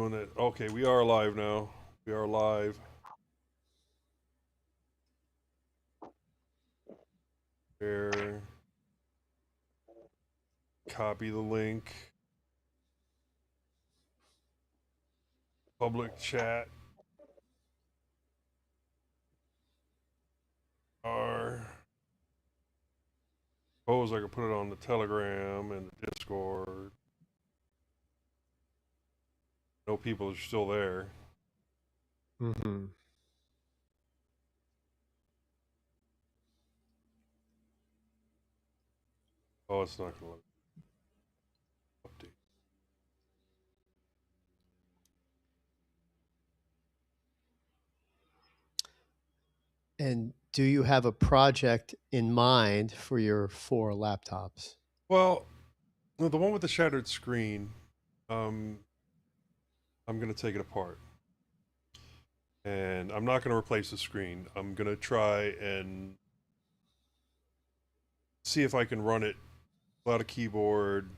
Doing it. Okay, we are live now. We are live. Share. Copy the link. Public chat. Or suppose I could put it on the Telegram and the Discord. No people are still there. Mm-hmm. Oh, it's not going to update. And do you have a project in mind for your 4 laptops? Well, no, the one with the shattered screen, I'm going to take it apart. And I'm not going to replace the screen. I'm going to try and see if I can run it without a keyboard,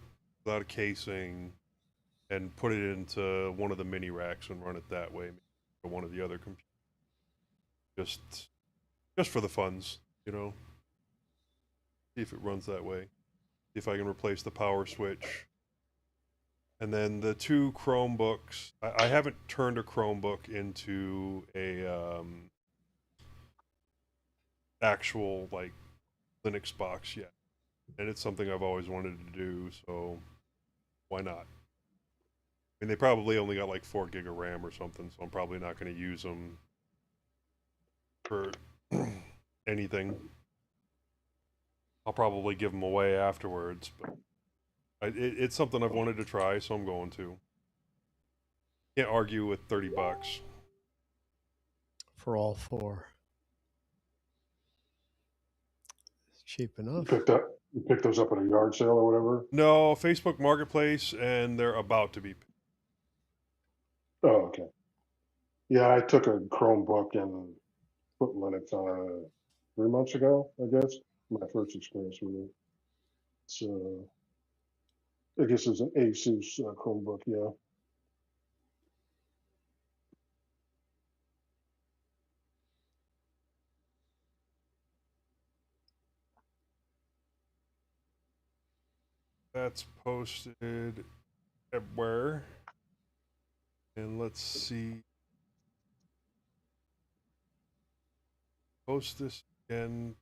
without a casing, and put it into one of the mini racks and run it that way, or one of the other computers. Just for the funds, you know. See if it runs that way. See if I can replace the power switch. And then the 2 Chromebooks. I haven't turned a Chromebook into a actual like Linux box yet, and it's something I've always wanted to do. So why not? I mean, they probably only got like 4 gig of RAM or something, so I'm probably not going to use them for anything. I'll probably give them away afterwards, but it's something I've wanted to try, so I'm going to. Can't argue with $30. For all 4. It's cheap enough. You picked those up at a yard sale or whatever? No, Facebook Marketplace, and they're about to be. Oh, okay. Yeah, I took a Chromebook and put Linux on it 3 months ago, I guess. My first experience with it. So I guess it's an Asus Chromebook, yeah. That's posted everywhere. And let's see. Post this again.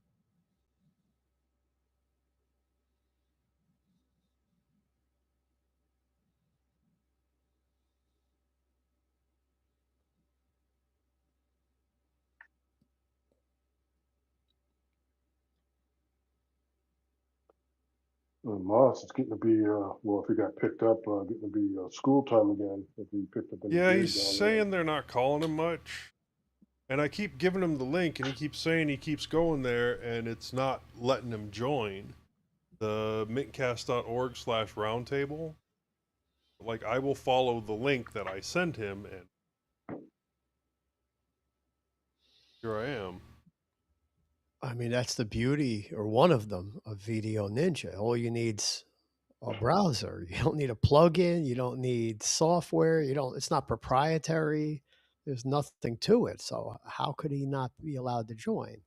Moss, it's getting to be, well, if he got picked up, getting to be school time again. If he picked up any Yeah, gig he's down saying they're not calling him much. And I keep giving him the link, and he keeps saying he keeps going there, and it's not letting him join the mintcast.org/roundtable. Like, I will follow the link that I sent him, and here I am. I mean, that's the beauty, or one of them, of Video Ninja. All you need's a browser. You don't need a plugin. You don't need software. It's not proprietary. There's nothing to it. So how could he not be allowed to join?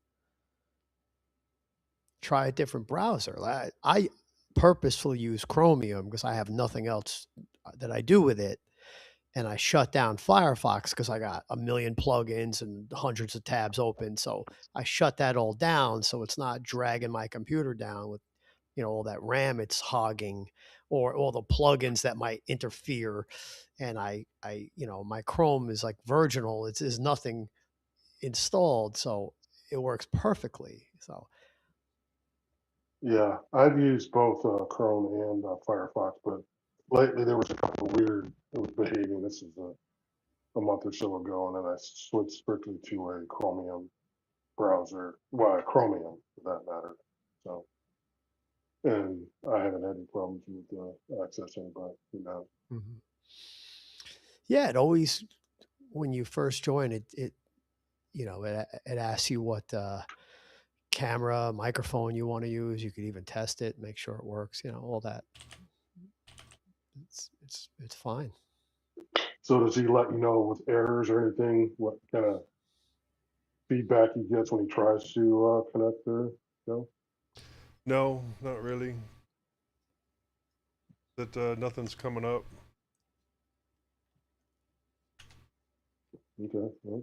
Try a different browser. I purposefully use Chromium because I have nothing else that I do with it. And I shut down Firefox because I got a million plugins and hundreds of tabs open. So I shut that all down so it's not dragging my computer down with all that RAM it's hogging or all the plugins that might interfere. And my Chrome is like virginal. There's nothing installed, so it works perfectly. So Yeah, I've used both Chrome and Firefox, but lately there was a couple of weird, it was behaving. This is a month or so ago, and then I switched strictly to a Chromium browser. Well, Chromium for that matter. So, and I haven't had any problems with accessing, but mhm. Yeah, it always, when you first join it asks you what camera, microphone you want to use. You could even test it, make sure it works. All that. It's fine. So does he let you know with errors or anything? What kind of feedback he gets when he tries to connect there? No. No, not really. That nothing's coming up. Okay. Well.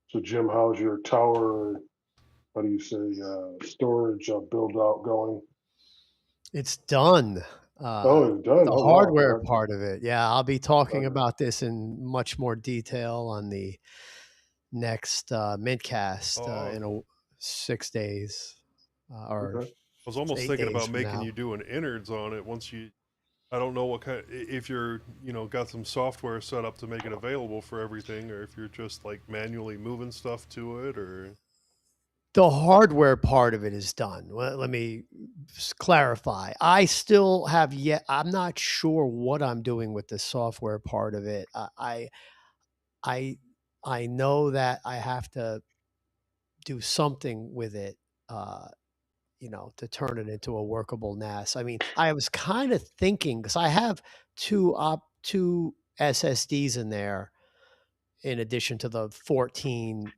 So Jim, how's your tower? How do you say storage build out going? It's done. Oh, it's done. The Oh hardware wow. part of it. Yeah, I'll be talking Okay. about this in much more detail on the next mintCast Oh, in 6 days or Okay. I was almost 8 thinking days about from making now. you do an innards on it once you. I don't know what kind. If you're, got some software set up to make it available for everything, or if you're just like manually moving stuff to it, or. The hardware part of it is done. Let me clarify. I still have yet. I'm not sure what I'm doing with the software part of it. I I know that I have to do something with it. Uh, to turn it into a workable NAS. I mean, I was kind of thinking because I have two SSDs in there in addition to the 14,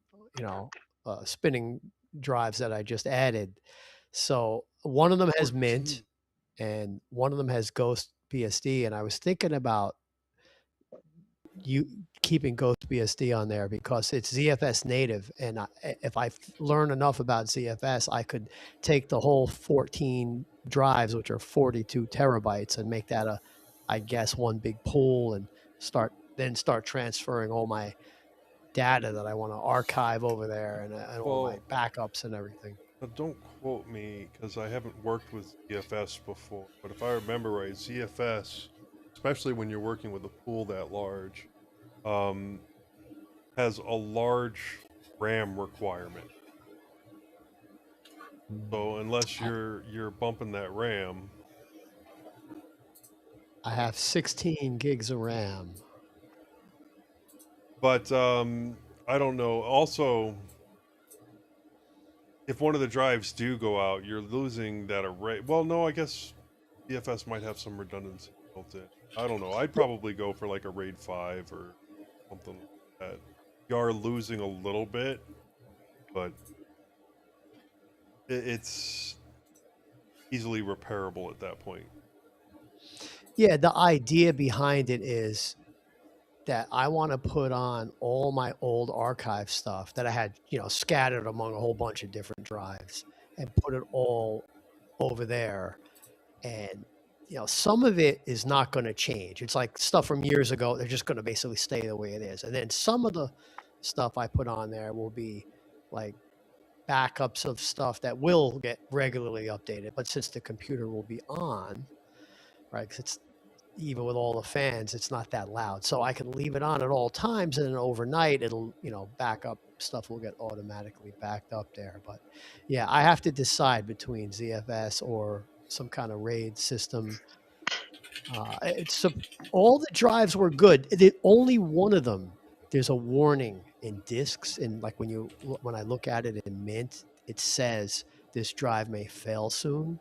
spinning drives that I just added. So one of them has 14. Mint and one of them has Ghost BSD. And I was thinking about you keeping Ghost BSD on there because it's ZFS native. And if I learn enough about ZFS, I could take the whole 14 drives, which are 42 terabytes, and make that I guess, one big pool and start transferring all my data that I want to archive over there and all my Well, backups and everything. don't quote me because I haven't worked with ZFS before. But if I remember right, ZFS, especially when you're working with a pool that large, um, has a large RAM requirement. So unless you're bumping that RAM, I have 16 gigs of RAM. but I don't know. Also, if one of the drives do go out, you're losing that array. Well, no, I guess ZFS might have some redundancy built in. I don't know. I'd probably go for like a RAID 5 or something like that. You are losing a little bit, but it's easily repairable at that point. Yeah, the idea behind it is that I want to put on all my old archive stuff that I had, scattered among a whole bunch of different drives and put it all over there. And, some of it is not going to change. It's like stuff from years ago. They're just going to basically stay the way it is. And then some of the stuff I put on there will be like backups of stuff that will get regularly updated. But since the computer will be on, right, because it's even with all the fans, it's not that loud. So I can leave it on at all times, and then overnight, it'll, backup stuff will get automatically backed up there. But yeah, I have to decide between ZFS or some kind of RAID system. All the drives were good. Only one of them, there's a warning in disks, and like when I look at it in Mint, it says this drive may fail soon.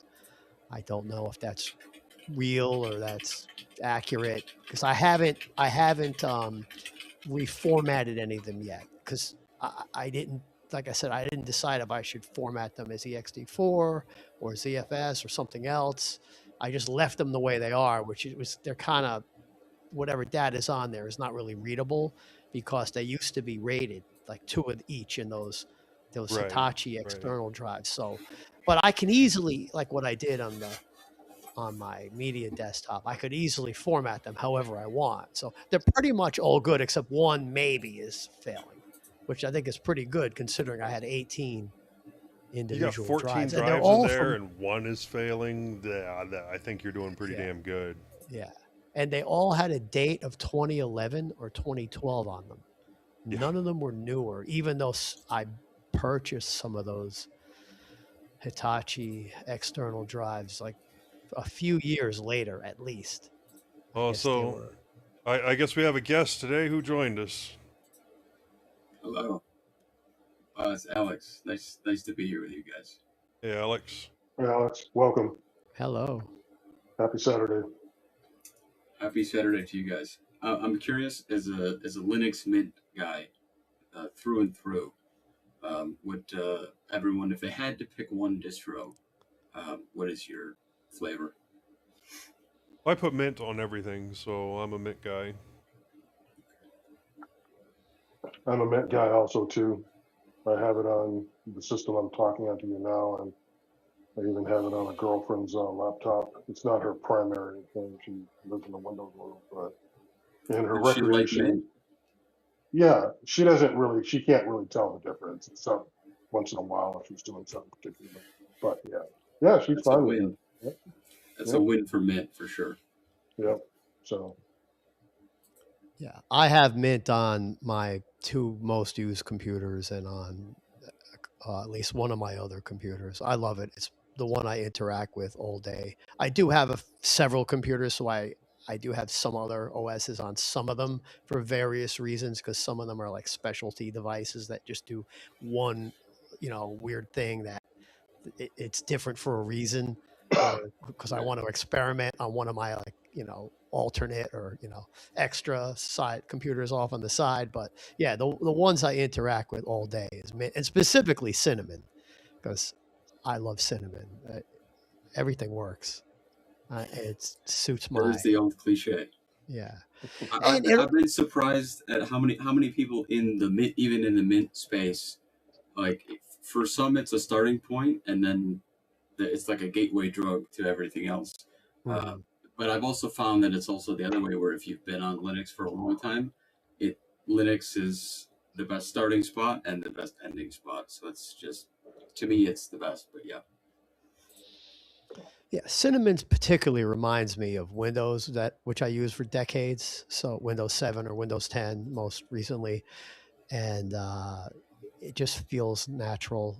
I don't know if that's real or that's accurate because I haven't reformatted any of them yet because I didn't, like I said, I didn't decide if I should format them as ext4 or ZFS or something else. I just left them the way they are, which they're kind of, whatever data is on there is not really readable because they used to be rated like two of each in those Right, Hitachi right. external drives. So, but I can easily, like what I did on my media desktop, I could easily format them however I want. So they're pretty much all good except one maybe is failing, which I think is pretty good considering I had 18 You got individual 14 drives and they're drives in all there from, and one is failing. Yeah, I think you're doing pretty yeah, damn good. yeah. And they all had a date of 2011 or 2012 on them. Yeah. None of them were newer, even though I purchased some of those Hitachi external drives like a few years later at least. I Oh, guess they so were. I guess we have a guest today who joined us. Hello. It's Alex. Nice to be here with you guys. Hey, Alex. Alex, welcome. Hello. Happy Saturday. Happy Saturday to you guys. I'm curious, as a Linux Mint guy, through and through, would everyone, if they had to pick one distro, what is your flavor? I put mint on everything, so I'm a mint guy. I'm a Mint guy also too. I have it on the system I'm talking to you now, and I even have it on a girlfriend's laptop. It's not her primary thing. She lives in the Windows world, but in her Would she like recreation, Mint? yeah, she can't really tell the difference, except once in a while if she's doing something particular. But yeah, she's That's a fine with it. win. Yep, That's a yep, win for Mint for sure. yep. So Yeah, I have Mint on my two most used computers and on at least one of my other computers. I love it. It's the one I interact with all day. I do have several computers, so I do have some other OSs on some of them for various reasons, because some of them are like specialty devices that just do one, weird thing that it's different for a reason, or because I Right. want to experiment on one of my, like, alternate or extra side computers off on the side. But yeah, the ones I interact with all day is Mint, and specifically Cinnamon, because I love Cinnamon. Everything works. It suits There's my, the old cliche. yeah. I, And it, I've been surprised at how many people in the Mint, even in the Mint space, like for some it's a starting point, and then it's like a gateway drug to everything else. Uh, mhm. but I've also found that it's also the other way, where if you've been on Linux for a long time, it Linux is the best starting spot and the best ending spot. So it's just, to me, it's the best. But yeah, Yeah, Cinnamon's particularly reminds me of Windows, that which I used for decades. So Windows 7 or Windows 10 most recently, and it just feels natural.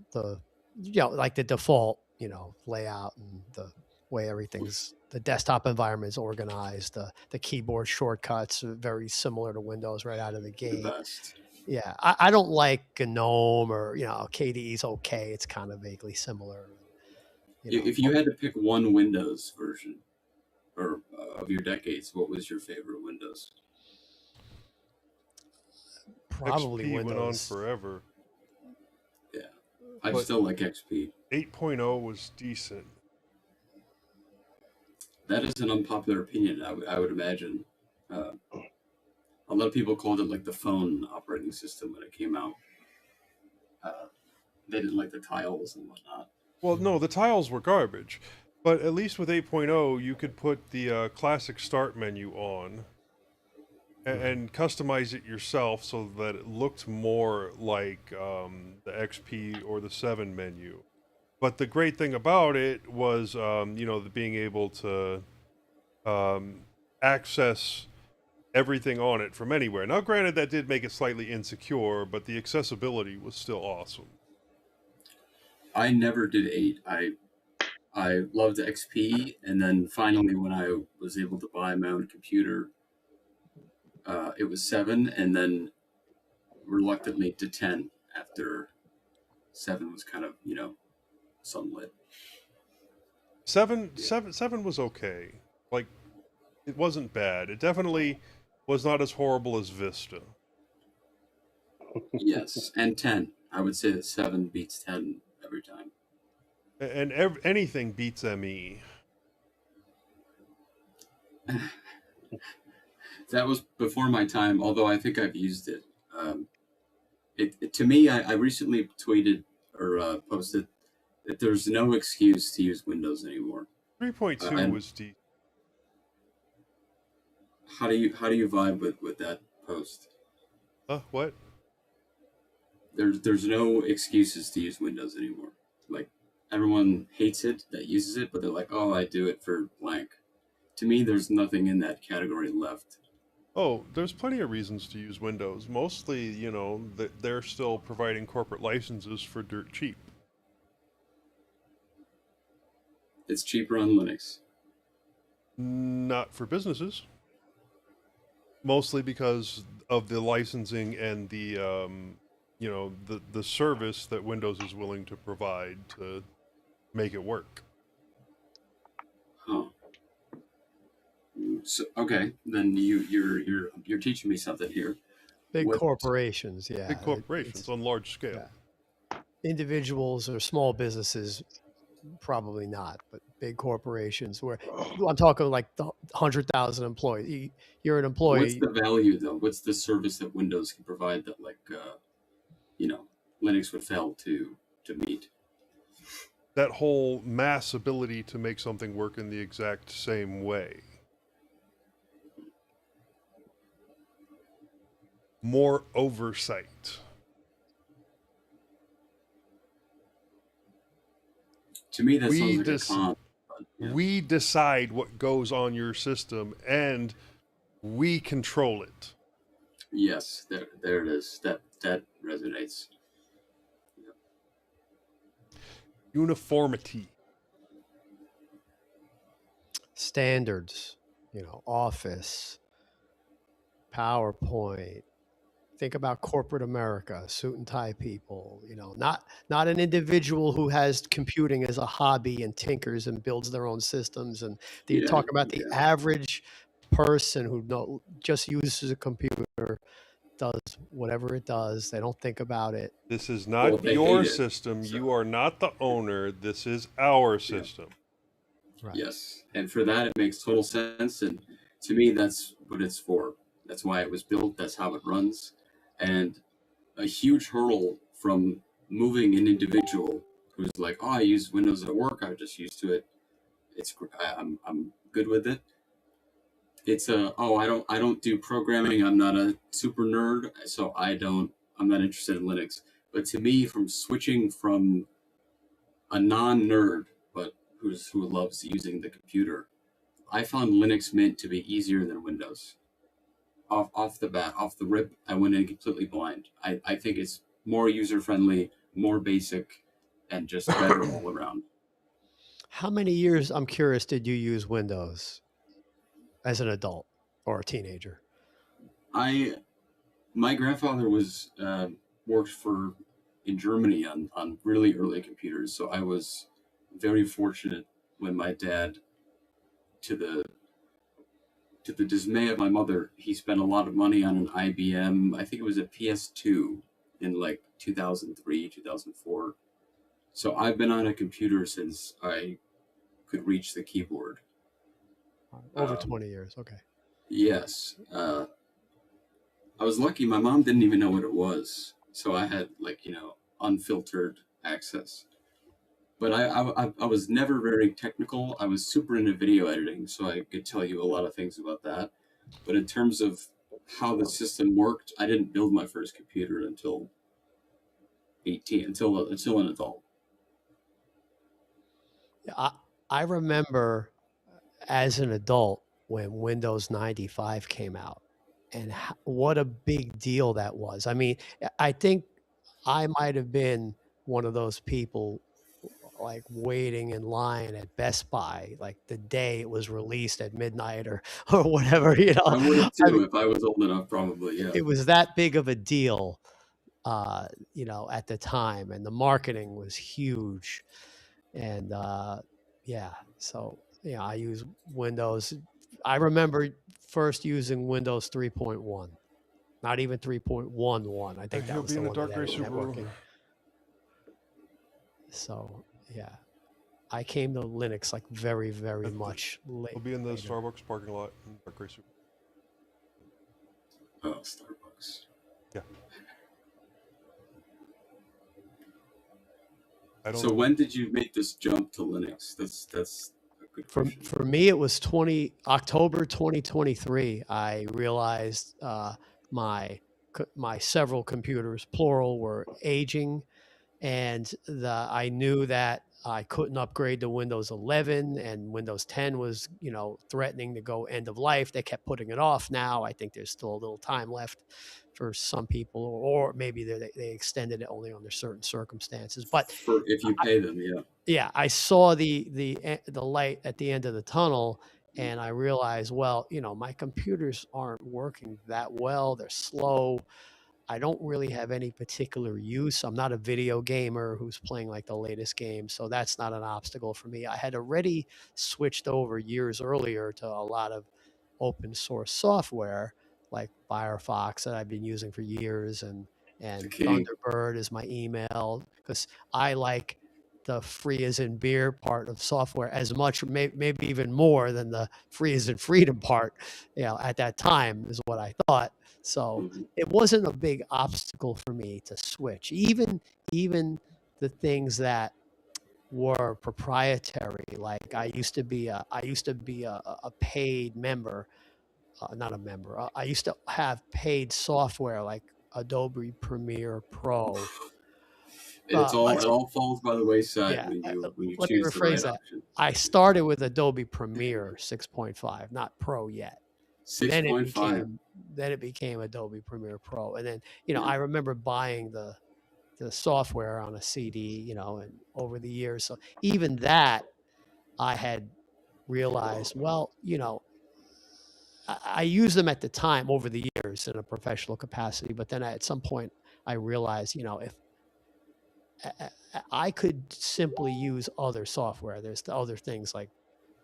Like the default, layout, and the way the desktop environment is organized. The keyboard shortcuts are very similar to Windows right out of the the gate. best. Yeah, I don't like GNOME, or KDE's okay. It's kind of vaguely similar. If you had to pick one Windows version or of your decades, what was your favorite Windows? Probably XP went on Windows. forever, Yeah, I but still like XP. 8.0 was decent. That is an unpopular opinion, I would imagine. Uh, a lot of people called it like the phone operating system when it came out. Uh, they didn't like the tiles and whatnot. Well, no, the tiles were garbage, but at least with 8.0, you could put the classic start menu on Mhm. and customize it yourself so that it looked more like the XP or the 7 menu. But the great thing about it was, the being able to um, access everything on it from anywhere. Now, granted, that did make it slightly insecure, but the accessibility was still awesome. I never did 8. I loved XP, and then finally, when I was able to buy my own computer, it was 7, and then reluctantly to 10 after 7 was kind of, sunlit. Yeah. Seven was okay. Like, it wasn't bad. It definitely was not as horrible as Vista. Yes, and 10. I would say that 7 beats 10 every time. And anything beats ME. That was before my time, although I think I've used it. Um, to me, I recently tweeted or posted that there's no excuse to use Windows anymore. 3.2 And was decent. how do you vibe with that post? What? There's no excuses to use Windows anymore. Like, everyone hates it that uses it, but they're like, oh, I do it for blank. To me, there's nothing in that category left. Oh, there's plenty of reasons to use Windows. Mostly, that they're still providing corporate licenses for dirt cheap. It's cheaper on Linux. Not for businesses. Mostly because of the licensing and the service that Windows is willing to provide to make it work. Huh. So, okay, then you're teaching me something here. Big What- corporations, yeah. Big corporations on large scale. Yeah. Individuals or small businesses, probably not, but big corporations where I'm talking like the 100,000 employees. You're an What's employee. the value though? What's the service that Windows can provide that Linux would fail to meet? That whole mass ability to make something work in the exact same way. More oversight. To me, that We sounds like a con. But, yeah. We decide what goes on your system and we control it. Yes, there it is. That resonates. Uniformity. Standards, Office, PowerPoint. Think about corporate America, suit and tie people, not an individual who has computing as a hobby and tinkers and builds their own systems. And you Yeah, talk about the yeah. average person who just uses a computer, does whatever it does. They don't think about it. This is Well, not they your hate it, system. so- You are not the owner. This is our system. Right. Yes, and for that, it makes total sense. And to me, that's what it's for. That's why it was built. That's how it runs. And a huge hurdle from moving an individual who's like, oh, I use Windows at work. I'm just used to it. I'm good with it. It's I don't do programming. I'm not a super nerd, so I'm not interested in Linux. But to me, from switching from a non-nerd but who loves using the computer, I found Linux Mint to be easier than Windows. Off the bat, off the rip, I went in completely blind. I think it's more user friendly, more basic, and just better all around. How many years, I'm curious, did you use Windows as an adult or a teenager? My grandfather was worked in Germany on really early computers, so I was very fortunate when my dad, to the dismay of my mother, he spent a lot of money on an IBM. I think it was a PS2 in like 2003, 2004. So I've been on a computer since I could reach the keyboard. Over 20 years. Okay. Yes. I was lucky. My mom didn't even know what it was. So I had unfiltered access. But I was never very technical. I was super into video editing, so I could tell you a lot of things about that. But in terms of how the system worked, I didn't build my first computer until 18, until an adult. Yeah, I remember as an adult when Windows 95 came out and what a big deal that was. I mean, I think I might have been one of those people like waiting in line at Best Buy, like the day it was released at midnight or whatever, I would have too I mean, if I was old enough, probably. Yeah. it was that big of a deal, at the time, and the marketing was huge. And so I use Windows. I remember first using Windows 3.1, not even 3.11. I think that He'll was be the in a one dark that gray had Subaru. networking. So yeah, I came to Linux like very, very much late. He'll be in the later. Starbucks parking lot in dark gray Subaru. Oh, Starbucks. Yeah. So when did you make this jump to Linux? That's a good question. For me, it was October 2023. I realized my several computers, plural, were aging, and I knew that I couldn't upgrade to Windows 11, and Windows 10 was threatening to go end of life. They kept putting it off. Now I think there's still a little time left for some people, or maybe they extended it only under certain circumstances. But if you pay them, yeah. I saw the light at the end of the tunnel, and I realized, well, my computers aren't working that well. They're slow. I don't really have any particular use. I'm not a video gamer who's playing like the latest game, so that's not an obstacle for me. I had already switched over years earlier to a lot of open source software like Firefox that I've been using for years, and The and king. Thunderbird is my email, because I like the free as in beer part of software as much, maybe even more than the free as in freedom part. At that time is what I thought. So Mhm. it wasn't a big obstacle for me to switch. Even the things that were proprietary, like I used to be a paid member, not a member. I used to have paid software like Adobe Premiere Pro. It's all I it all falls by the wayside Yeah, when you let me choose the rephrase right that. option. I started with Adobe Premiere 6.5, not Pro yet. Six Then it point five. became then it became Adobe Premiere Pro, and then Yeah. I remember buying the software on a CD, and over the years. So even that, I had realized, well, I used them at the time over the years in a professional capacity, but then at some point I realized, if I could simply use other software, there's the other things like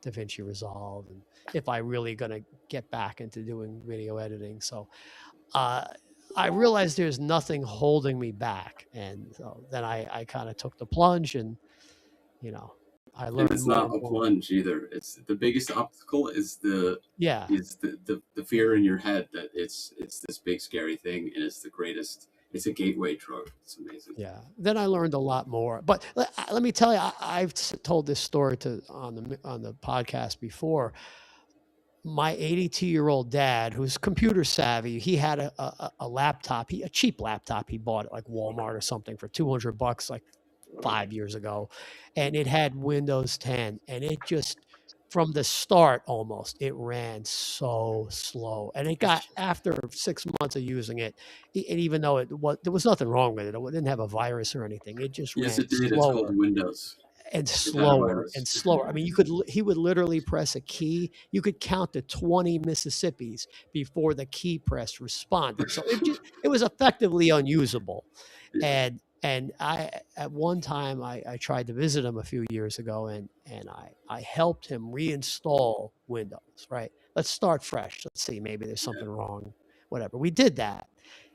DaVinci Resolve, and if I really going to get back into doing video editing. So uh, I realized there's nothing holding me back. And so then I kind of took the plunge, and, I And learned it's more not and a more. plunge either. It's the biggest obstacle is the Yeah. is the fear in your head that it's this big scary thing and it's the greatest. It's a gateway drug. It's amazing. Yeah. Then I learned a lot more. But let me tell you, I've told this story on the podcast before. My 82-year-old dad, who's computer savvy, he had a laptop, a cheap laptop. He bought at like Walmart or something for $200, like 5 years ago, and it had Windows 10, and it just, from the start almost, it ran so slow. And it got, after 6 months of using it, and even though there was nothing wrong with it, it didn't have a virus or anything, it just Yes, ran it did. It's called slower Windows. and It had a slower virus. and slower. I mean, he would literally press a key. You could count to 20 Mississippis before the key press responded. So it was effectively unusable. Yeah. And I, at one time, I tried to visit him a few years ago, and I helped him reinstall Windows. Right. Let's start fresh. Let's see, maybe there's something wrong. Whatever. We did that,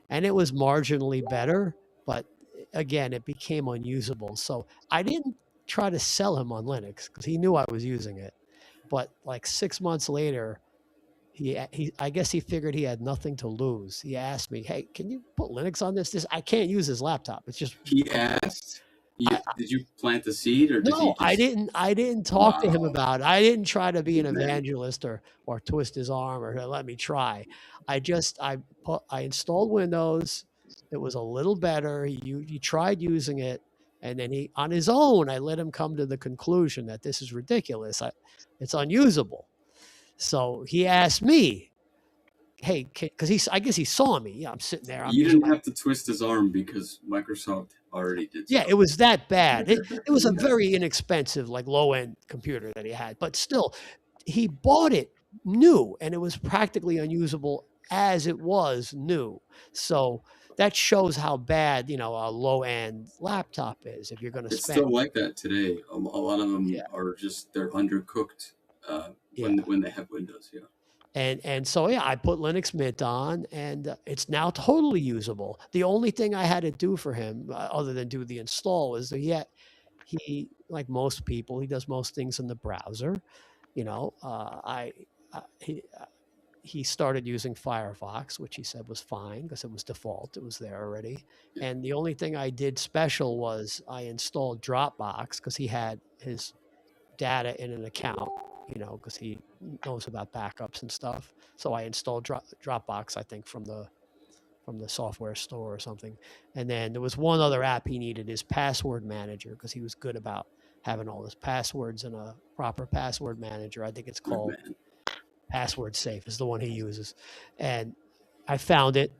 and it was marginally better, but again, it became unusable. So I didn't try to sell him on Linux because he knew I was using it. But like 6 months later, I guess he figured he had nothing to lose. He asked me, "Hey, can you put Linux on this? I can't use his laptop. It's just." He asked, I, "Did you plant the seed, or did he no, I just?" didn't. I didn't talk to him Wow, about it. I didn't try to be an good man. evangelist or twist his arm or let me try. I installed Windows. It was a little better. He tried using it, and then he, on his own, I let him come to the conclusion that this is ridiculous. It's unusable. So he asked me, "Hey," because I guess he saw me. Yeah, I'm sitting there. I'm You using didn't have to twist his arm because Microsoft already did Yeah, so. it was that bad. It was a Yeah. very inexpensive, like low-end computer that he had, but still, he bought it new, and it was practically unusable as it was new. So that shows how bad, a low-end laptop is if you're going to It's spend. still like that today. A lot of them Yeah, are just they're undercooked yeah. when they have Windows. Yeah. And so yeah, I put Linux Mint on, and it's now totally usable. The only thing I had to do for him, other than do the install, was that he, like most people, he does most things in the browser. I he started using Firefox, which he said was fine because it was default. It was there already. Yeah. And the only thing I did special was I installed Dropbox because he had his data in an account, because he knows about backups and stuff. So I installed Dropbox, I think, from the software store or something. And then there was one other app he needed, his password manager, because he was good about having all his passwords in a proper password manager. I think it's Good called man. Password Safe is the one he uses. And I found it,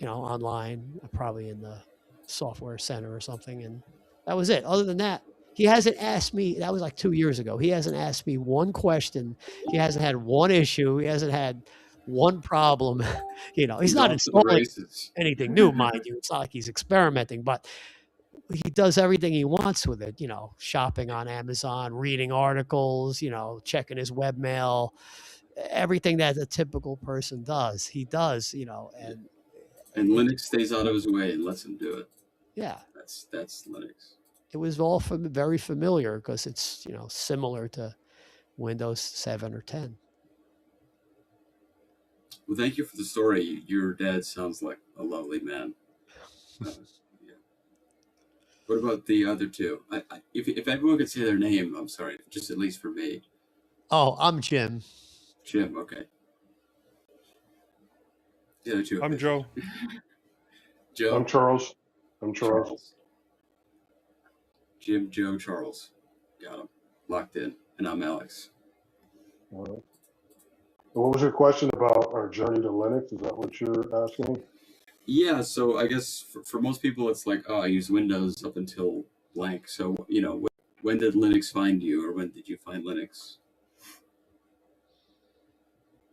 online, probably in the software center or something. And that was it. Other than that, he hasn't asked me, that was like 2 years ago. He hasn't asked me one question. He hasn't had one issue. He hasn't had one problem, he's He's not off to the installing races. anything new, mind you. It's not like he's experimenting, but he does everything he wants with it, shopping on Amazon, reading articles, checking his webmail, everything that a typical person does. He does, and And it, Linux stays out of his way and lets him do it. yeah, That's Linux. it was all very familiar because it's, similar to Windows 7 or 10. Well, thank you for the story. Your dad sounds like a lovely man. Yeah. What about the other two? If everyone could say their name, I'm sorry, just at least for me. Oh, I'm Jim. Jim, okay. The other two. I'm Joe. Joe. I'm Charles. I'm Charles. Jim, Joe, Charles. Got him. Locked in. And I'm Alex. All right. What was your question about our journey to Linux? Is that what you're asking? Yeah, so I guess for most people, it's like, oh, I use Windows up until blank. So, when did Linux find you, or when did you find Linux?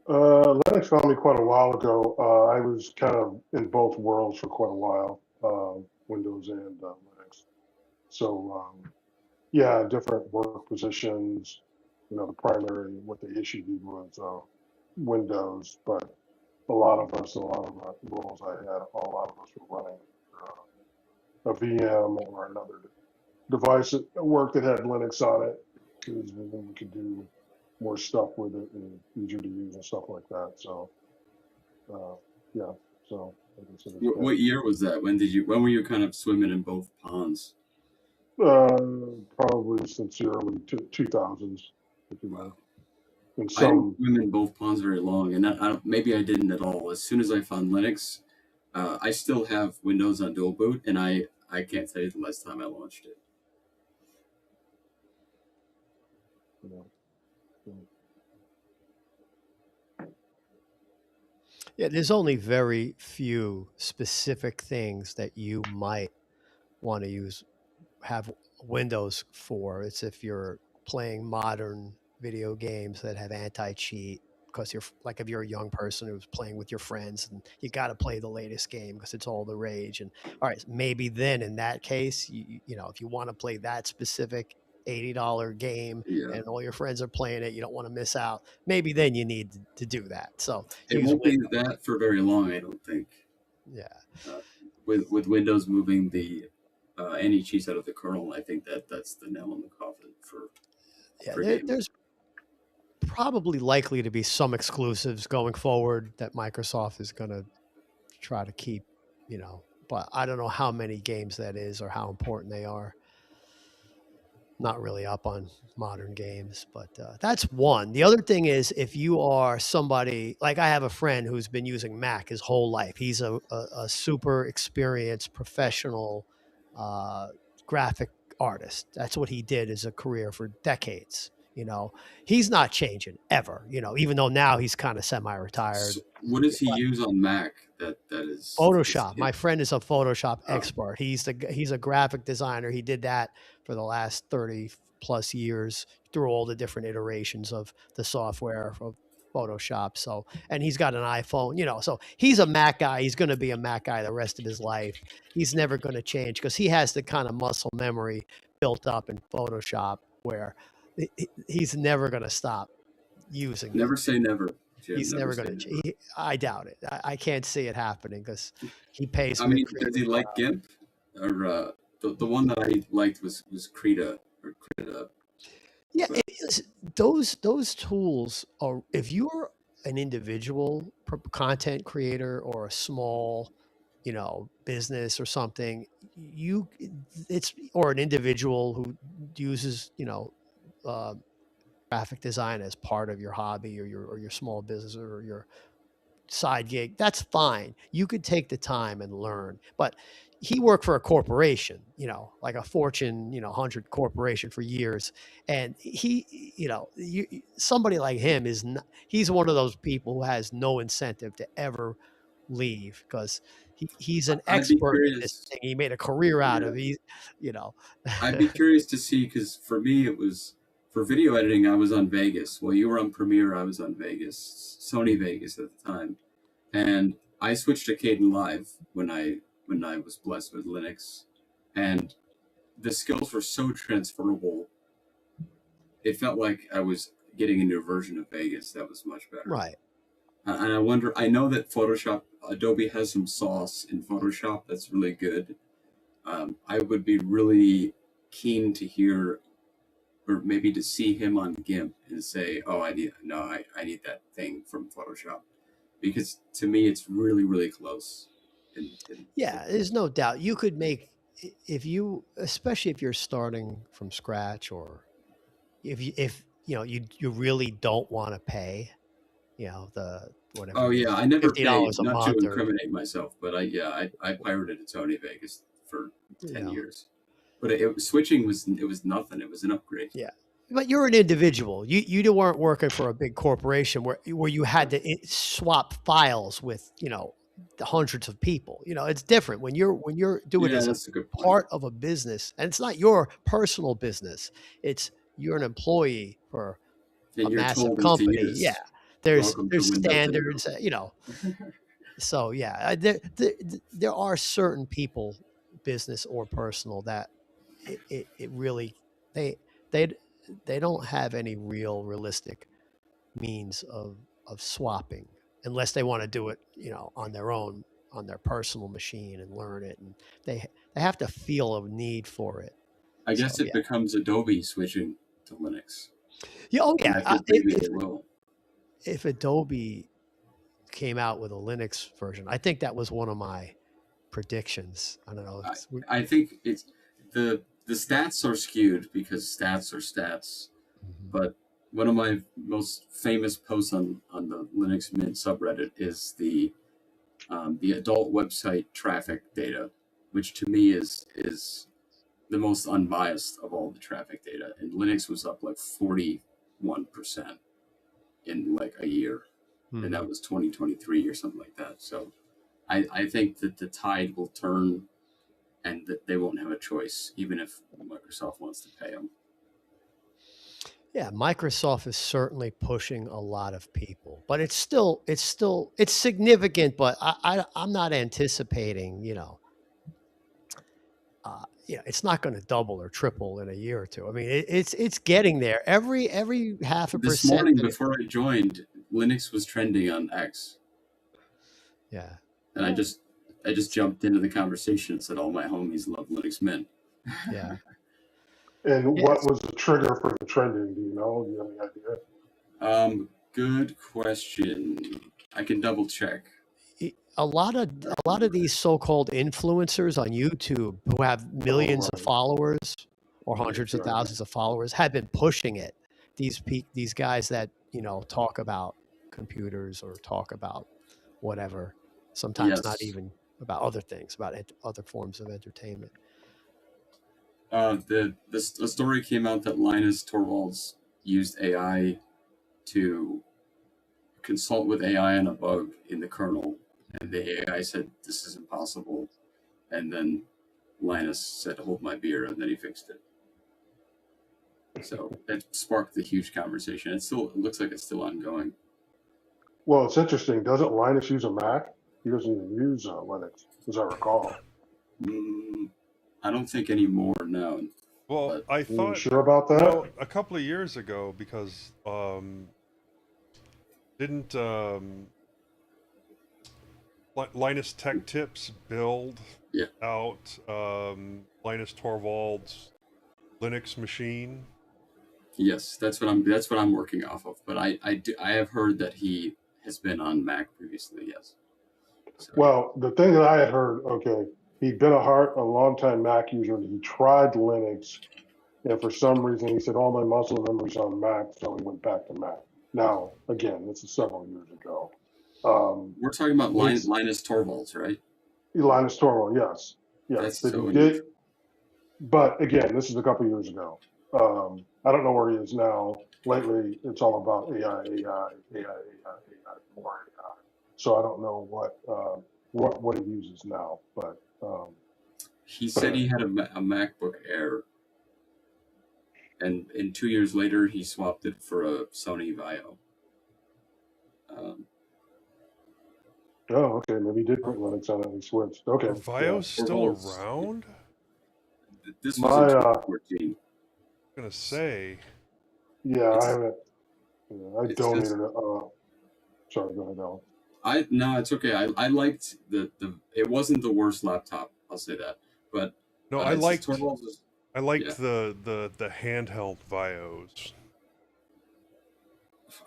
Linux found me quite a while ago. I was kind of in both worlds for quite a while, Windows and Linux. So, yeah, different work positions. The primary, what they issued me was Windows, but a lot of us, a lot of the roles I had, a lot of us were running a VM or another device at work that had Linux on it, because then we could do more stuff with it and easier to use and stuff like that. So, yeah. So, I consider it What year was that? When were you kind of swimming in both ponds? probably since the early 2000s, if you will. And I didn't swim in both ponds very long, and maybe I didn't at all. As soon as I found Linux, I still have Windows on dual boot, and I can't tell you the last time I launched it. Yeah, there's only very few specific things that you might want to have Windows for. It's if you're playing modern video games that have anti-cheat, because if you're a young person who's playing with your friends and you got to play the latest game because it's all the rage. And all right, maybe then in that case, if you want to play that specific $80 game and all your friends are playing it, you don't want to miss out. Maybe then you need to do that. So it won't be that for very long, I don't think. Yeah. With Windows moving the any cheats out of the kernel, I think that's the nail in the coffin for. There's probably likely to be some exclusives going forward that Microsoft is going to try to keep, but I don't know how many games that is or how important they are. Not really up on modern games, but that's one. The other thing is, if you are somebody like I have a friend who's been using Mac his whole life. He's a super experienced professional graphic artist. That's what he did as a career for decades. He's not changing ever, even though now he's kind of semi-retired. So what does he use on Mac that is Photoshop? My friend is a Photoshop expert. He's a graphic designer. He did that for the last 30 plus years through all the different iterations of the software of Photoshop. So, and he's got an iPhone, so he's a Mac guy. He's going to be a Mac guy the rest of his life. He's never going to change because he has the kind of muscle memory built up in Photoshop where he's never going to stop using Never say never. Jim, he's never going to. I doubt it. I can't see it happening because he pays. I mean, does he like GIMP? Or the one that I liked was Krita or Krita. Yeah, those tools are. If you're an individual content creator or a small, business or something, or an individual who uses graphic design as part of your hobby or your small business or your side gig, that's fine. You could take the time and learn. But he worked for a corporation, like a Fortune, 100 corporation for years. And somebody like him is not, he's one of those people who has no incentive to ever leave because he's an expert in this thing. He made a career out of it, I'd be curious to see, because for me, it was for video editing, I was on Vegas. While you were on Premiere, I was on Vegas, Sony Vegas at the time, and I switched to Kdenlive when I was blessed with Linux, and the skills were so transferable. It felt like I was getting a new version of Vegas that was much better. Right. And I wonder, I know that Photoshop, Adobe has some sauce in Photoshop that's really good. I would be really keen to hear, or maybe to see him on GIMP and say, "Oh, I need that thing from Photoshop," because to me, it's really, really close. Yeah, there's no doubt you could make if you, especially if you're starting from scratch, or if you really don't want to pay, the whatever. Oh it is, yeah, I never paid, $50 a not to month, or incriminate myself, but I pirated a Sony Vegas for 10 know. years. But switching was nothing. It was an upgrade. Yeah, but you're an individual. You weren't working for a big corporation where you had to swap files with the hundreds of people. It's different when you're doing it Yeah, as that's a good point. part of a business, and it's not your personal business. It's you're an employee for And a you're massive told to company. use Yeah, there's welcome to Windows standards. So yeah, there are certain people, business or personal, that it really they they they don't have any realistic means of swapping unless they want to do it on their own, on their personal machine, and learn it, and they have to feel a need for it. I guess So, it becomes Adobe switching to Linux. Yeah, oh And yeah. I think maybe they will. If Adobe came out with a Linux version, I think that was one of my predictions. I don't know. I think it's the stats are skewed because stats are stats. Mhm. But one of my most famous posts on the Linux Mint subreddit is the adult website traffic data, which to me is the most unbiased of all the traffic data. And Linux was up like 41% in like a year, and that was 2023 or something like that. So I think that the tide will turn, and that they won't have a choice, even if Microsoft wants to pay them. Yeah, Microsoft is certainly pushing a lot of people, but it's significant. But I'm not anticipating, it's not going to double or triple in a year or two. I mean, it's getting there. Every 0.5%. This morning, before I joined, Linux was trending on X. Yeah, and I just jumped into the conversation and said all my homies love Linux Mint. Yeah. And what was the trigger for the trending? Do you know? Do you have any idea? Good question. I can double check. A lot of these so-called influencers on YouTube who have millions of followers or hundreds of thousands of followers have been pushing it. These guys that talk about computers or talk about whatever, sometimes not even about other things, about other forms of entertainment. The story came out that Linus Torvalds used AI to consult with AI on a bug in the kernel, and the AI said this is impossible, and then Linus said hold my beer, and then he fixed it. So it sparked a huge conversation. It looks like it's still ongoing. Well, it's interesting. Doesn't Linus use a Mac? He doesn't even use Linux, as I recall. I don't think anymore. No. Well, I thought. Sure about that? A couple of years ago, because didn't Linus Tech Tips build out Linus Torvalds' Linux machine? Yes, that's what I'm working off of. But I have heard that he has been on Mac previously. Yes. So. Well, the thing that I had heard, he'd been a long-time Mac user, and he tried Linux, and for some reason he said all my muscle memory's on Mac, so he went back to Mac. Now, again, this is several years ago. We're talking about Linus Torvalds, right? Linus Torvalds, yes. That's so unusual. But again, this is a couple years ago. I don't know where he is now. Lately, it's all about AI, more AI. So I don't know what he uses now. But he said he had a MacBook Air, and 2 years later, he swapped it for a Sony Vaio. Oh, okay. Maybe he did put Linux on it and he switched. Okay. Are Vios still Torvalds- around? This was My, in 2014. I'm gonna say. Yeah, It's- I haven't. I it's donated just- it. Sorry, go ahead, Alan. No, it's okay. I liked the it wasn't the worst laptop, I'll say that. But No, I it's just liked Torvalds is- yeah. the handheld Vios.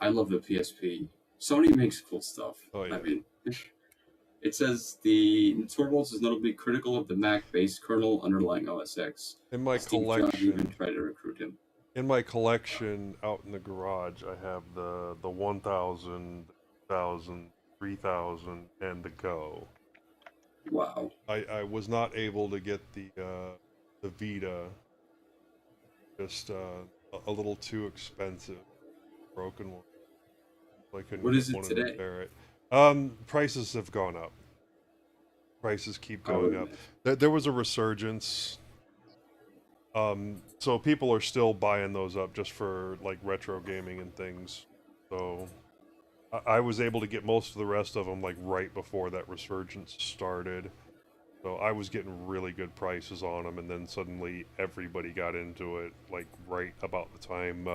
I love the PSP. Sony makes cool stuff. Oh, yeah. I mean, it says the Torvalds is notably critical of the Mac-based kernel underlying OS X. In my Steve Jobs even collection, tried to recruit him. out in the garage, I have the 1000, 1000, 3000, and the Go. Wow. I was not able to get the Vita. Just a little too expensive, broken one. I couldn't What get is it one to today? repair it. Prices have gone up. Prices keep going up. There was a resurgence. So people are still buying those up just for like retro gaming and things. So I was able to get most of the rest of them like right before that resurgence started. So I was getting really good prices on them, and then suddenly everybody got into it like right about the time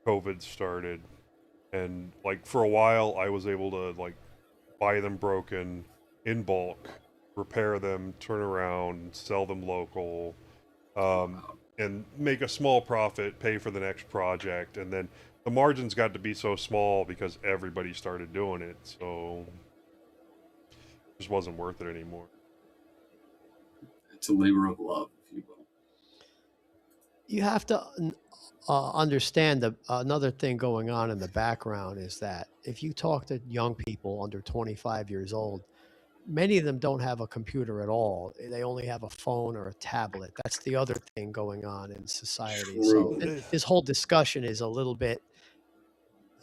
COVID started. And like for a while I was able to like buy them broken in bulk, repair them, turn around, sell them local, and make a small profit, pay for the next project. And then the margins got to be so small because everybody started doing it, so it just wasn't worth it anymore. It's a labor of love, if you will. You have to understand another thing going on in the background is that if you talk to young people under 25 years old, many of them don't have a computer at all. They only have a phone or a tablet. That's the other thing going on in society. So True. this whole discussion is a little bit,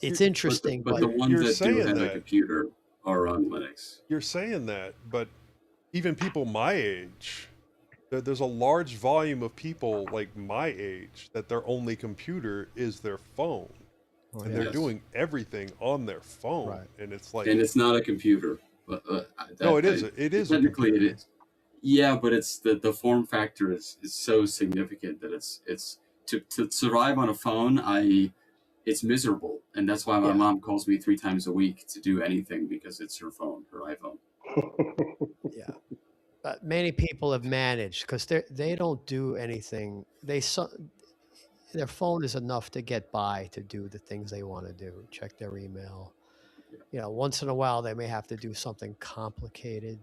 it's interesting, But but the ones You're that do saying have a that. computer are on Linux. You're saying that, but even people my age, there's a large volume of people like my age that their only computer is their phone. Oh, And yeah. they're Yes. doing everything on their phone. Right. And it's like... And it's not a computer. No, it is. It is a technically computer. it is. Yeah, but it's the form factor is so significant that it's to survive on a phone. It's miserable, and that's why my Yeah. mom calls me 3 times a week to do anything because it's her phone, her iPhone. yeah. But many people have managed because they don't do anything. Their phone is enough to get by to do the things they want to do. Check their email. You know, once in a while they may have to do something complicated.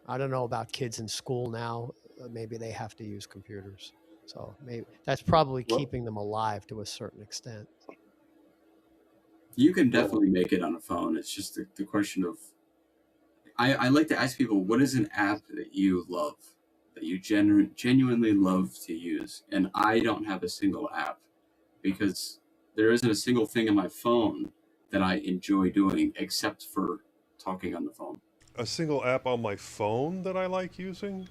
I don't know about kids in school now. Maybe they have to use computers. So maybe that's probably Well- keeping them alive to a certain extent. You can definitely make it on a phone. It's just the question of. I like to ask people, what is an app that you love, that you genuinely love to use? And I don't have a single app because there isn't a single thing on my phone that I enjoy doing except for talking on the phone. A single app on my phone that I like using?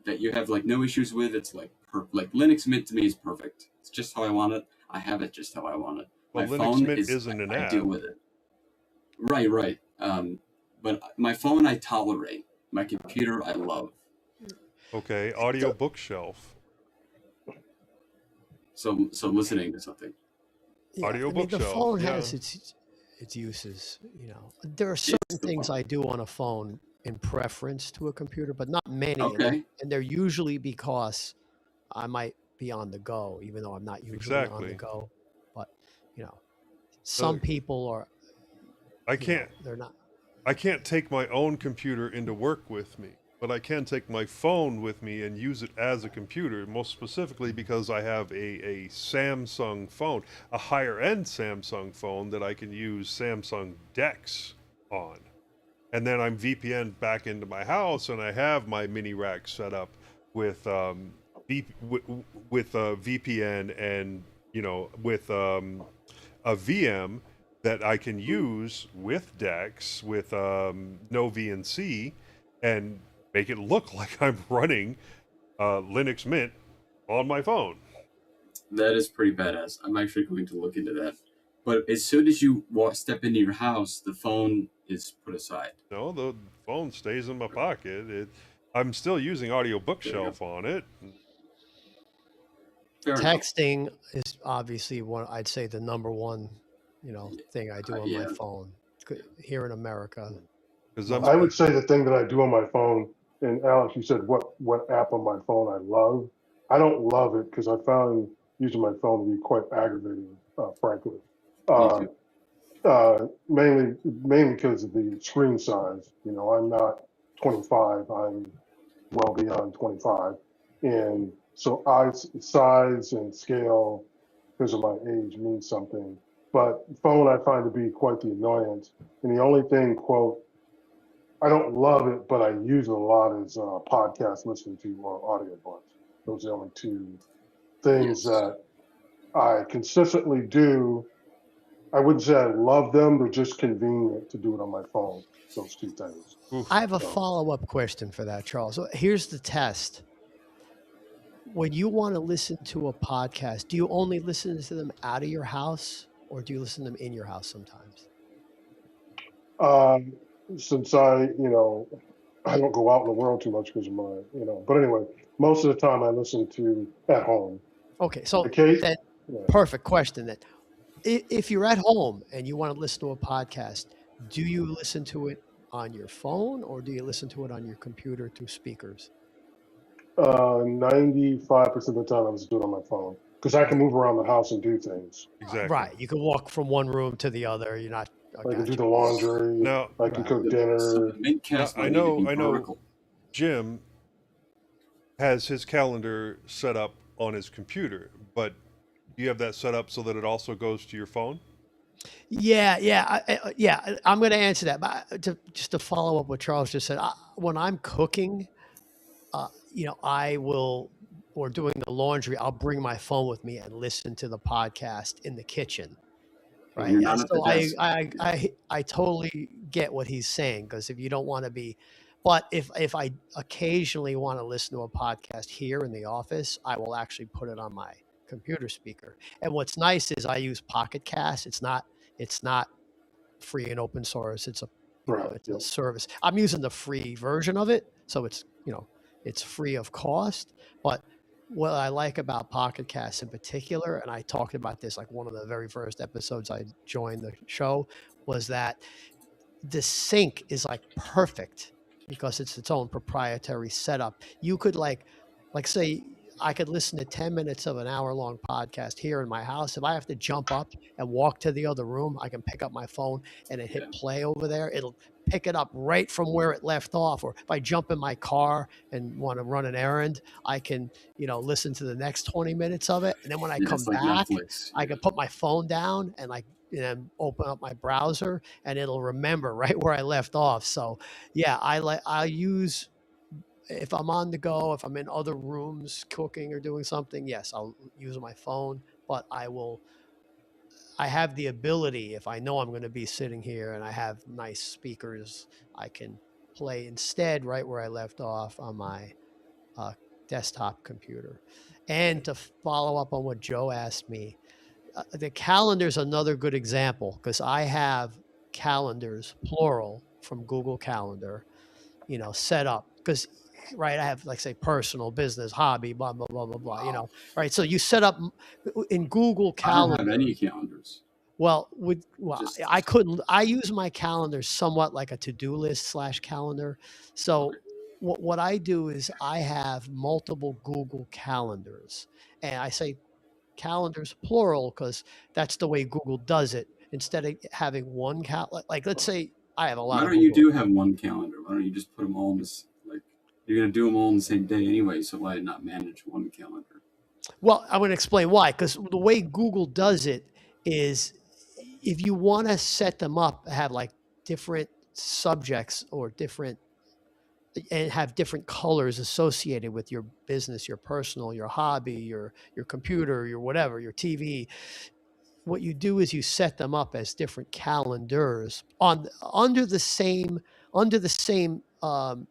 That you have like no issues with. It's like like Linux Mint to me is perfect. It's just how I want it. I have it just how I want it. Well, My Linux phone Mint is, isn't an I app. deal with it. Right. But my phone I tolerate. My computer I love. Okay, audio bookshelf. So listening to something. Yeah, Audio I mean, the bookshelf, phone yeah. has its uses. You know, there are certain the things phone. I do on a phone in preference to a computer, but not many. Okay. And they're usually because I might be on the go, even though I'm not usually on Exactly. the go. But you know, some people are. They're not. I can't take my own computer into work with me, but I can take my phone with me and use it as a computer, most specifically because I have a Samsung phone, a higher-end Samsung phone that I can use Samsung DeX on. And then I'm VPN back into my house, and I have my mini rack set up with VPN and, with a VM that I can use with DeX, with no VNC, and make it look like I'm running Linux Mint on my phone. That is pretty badass. I'm actually going to look into that. But as soon as you step into your house, the phone is put aside. No, the phone stays in my pocket. I'm still using audio bookshelf on it. Fair enough. Texting is obviously I'd say the number one, thing I do on my Yeah. phone here in America. Because I would say the thing that I do on my phone, and Alex, you said what app on my phone I love. I don't love it because I found using my phone to be quite aggravating, frankly. Me Uh, too. mainly because of the screen size. I'm not 25. I'm well beyond 25, and so size and scale because of my age means something. But phone I find to be quite the annoyance. And the only thing, quote, I don't love it, but I use it a lot is podcast listening to or audiobooks. Those are the only two things Yes. that I consistently do. I wouldn't say I love them, they're just convenient to do it on my phone. Those two things. I have a So, follow-up question for that, Charles. So here's the test. When you want to listen to a podcast, do you only listen to them out of your house or do you listen to them in your house sometimes? since I don't go out in the world too much because of my. But anyway, most of the time I listen to at home. Okay, so Okay. then Yeah. perfect question then. If you're at home and you want to listen to a podcast, do you listen to it on your phone or do you listen to it on your computer through speakers? 95% of the time I listen to it on my phone because I can move around the house and do things. exactly. Right. You can walk from one room to the other. You're not. I can do gotcha. the laundry. Now, I can Right. cook So dinner. the mintCast I might need to be know. vertical. Jim has his calendar set up on his computer, but do you have that set up so that it also goes to your phone? Yeah, I'm going to answer that, but just to follow up what Charles just said, when I'm cooking, I will, or doing the laundry, I'll bring my phone with me and listen to the podcast in the kitchen. Right. You're And not at the so desk. I totally get what he's saying because if you don't want to be, but if I occasionally want to listen to a podcast here in the office, I will actually put it on my computer speaker. And what's nice is I use Pocket Cast. It's not free and open source. It's a Right. it's a service. I'm using the free version of it, so it's free of cost. But what I like about Pocket Cast in particular, and I talked about this like one of the very first episodes I joined the show, was that the sync is like perfect because it's its own proprietary setup. You could like say I could listen to 10 minutes of an hour long podcast here in my house. If I have to jump up and walk to the other room, I can pick up my phone and then hit play over there. It'll pick it up right from where it left off. Or if I jump in my car and want to run an errand, I can, listen to the next 20 minutes of it. And then when I come It's like back, Netflix. I can put my phone down and open up my browser and it'll remember right where I left off. So yeah, I use, if I'm on the go, if I'm in other rooms cooking or doing something, yes, I'll use my phone, but I have the ability, if I know I'm going to be sitting here and I have nice speakers, I can play instead right where I left off on my desktop computer. And to follow up on what Joe asked me, the calendar is another good example because I have calendars, plural, from Google Calendar, set up because, right, I have like say personal, business, hobby, blah, blah, blah, blah, blah, Wow. right. So you set up in Google I don't have Calendar. any calendars. Well, Just- I couldn't. I use my calendar somewhat like a to-do list / calendar. So Okay. what I do is I have multiple Google calendars, and I say calendars plural because that's the way Google does it. Instead of having one like let's say I have a lot Why of don't you Google. do have one calendar? Why don't you just put them all in this? Like you're gonna do them all on the same day anyway, so why not manage one calendar? Well, I'm going to explain why. Because the way Google does it is, if you want to set them up, have like different subjects or different, and have different colors associated with your business, your personal, your hobby, your computer, your whatever, your TV. What you do is you set them up as different calendars under the same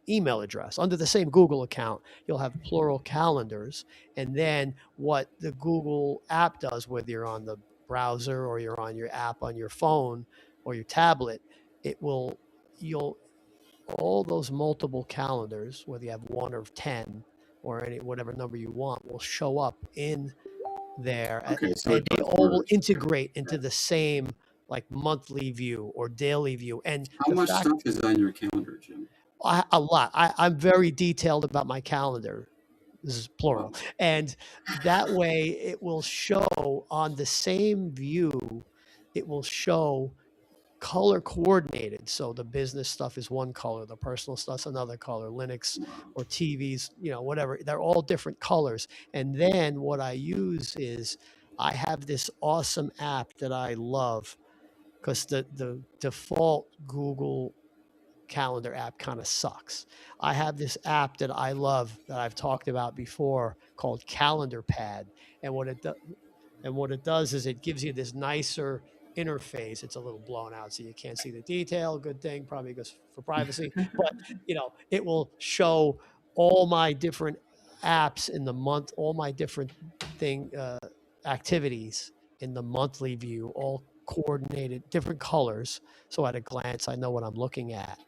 email address. Under the same Google account, you'll have plural calendars. And then what the Google app does, whether you're on the browser or you're on your app on your phone or your tablet, you'll all those multiple calendars, whether you have 1 or 10 or any whatever number you want, will show up in there, Okay, so and it they does all will merge. integrate into the same like monthly view or daily view. And How the much fact, stuff is on your calendar, Jim? a lot. I'm very detailed about my calendar. This is plural. Wow. And that way it will show on the same view, it will show color coordinated. So the business stuff is one color, the personal stuff's another color, Linux Wow. or TVs, whatever. They're all different colors. And then what I use is I have this awesome app that I love because the default Google Calendar app kind of sucks. I have this app that I love that I've talked about before called Calendar Pad, and what it does is it gives you this nicer interface. It's a little blown out, so you can't see the detail. Good thing, probably because for privacy. But it will show all my different apps in the month, all my different activities in the monthly view, all coordinated, different colors. So at a glance, I know what I'm looking at.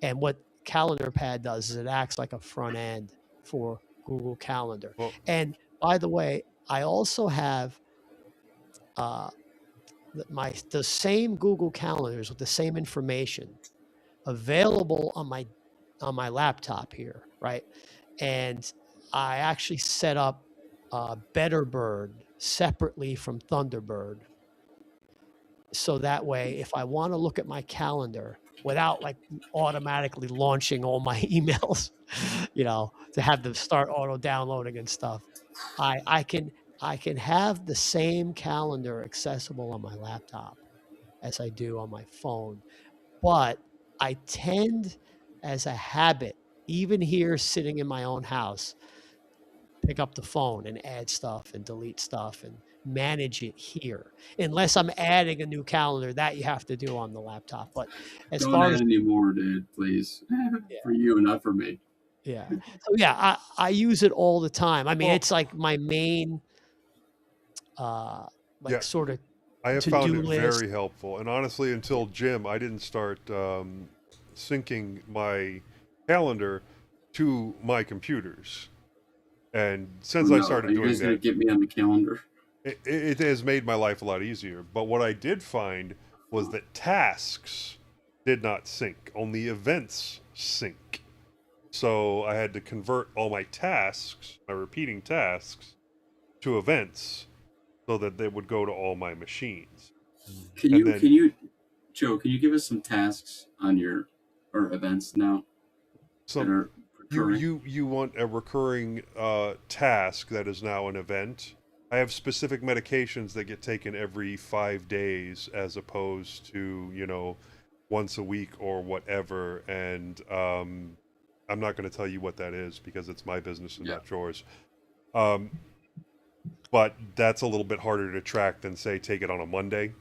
And what Calendar Pad does is it acts like a front end for Google Calendar. Well, And by the way, I also have the same Google calendars with the same information available on my laptop here, right? And I actually set up Betterbird separately from Thunderbird, so that way, if I want to look at my calendar without like automatically launching all my emails, to have them start auto downloading and stuff, I can have the same calendar accessible on my laptop as I do on my phone. But I tend, as a habit, even here sitting in my own house, pick up the phone and add stuff and delete stuff and manage it here. Unless I'm adding a new calendar, that you have to do on the laptop. But as Don't far add as any more, dude, please. For you, not for me. yeah, so yeah, I use it all the time. I mean, Well- it's like my main, Yeah. sort of I have found to-do it list. very helpful. And honestly, until Jim, I didn't start syncing my calendar to my computers. And since Oh, I no. started Are you doing guys going that, to get me on the calendar? it has made my life a lot easier. But what I did find was that tasks did not sync, only events sync. So I had to convert all my tasks, my repeating tasks, to events so that they would go to all my machines. Can And you, then Joe, can you give us some tasks on your, or events now that some are recurring? you want a recurring task that is now an event. I have specific medications that get taken every 5 days as opposed to once a week or whatever. And I'm not going to tell you what that is because it's my business and Yeah. not yours. But that's a little bit harder to track than say take it on a Monday.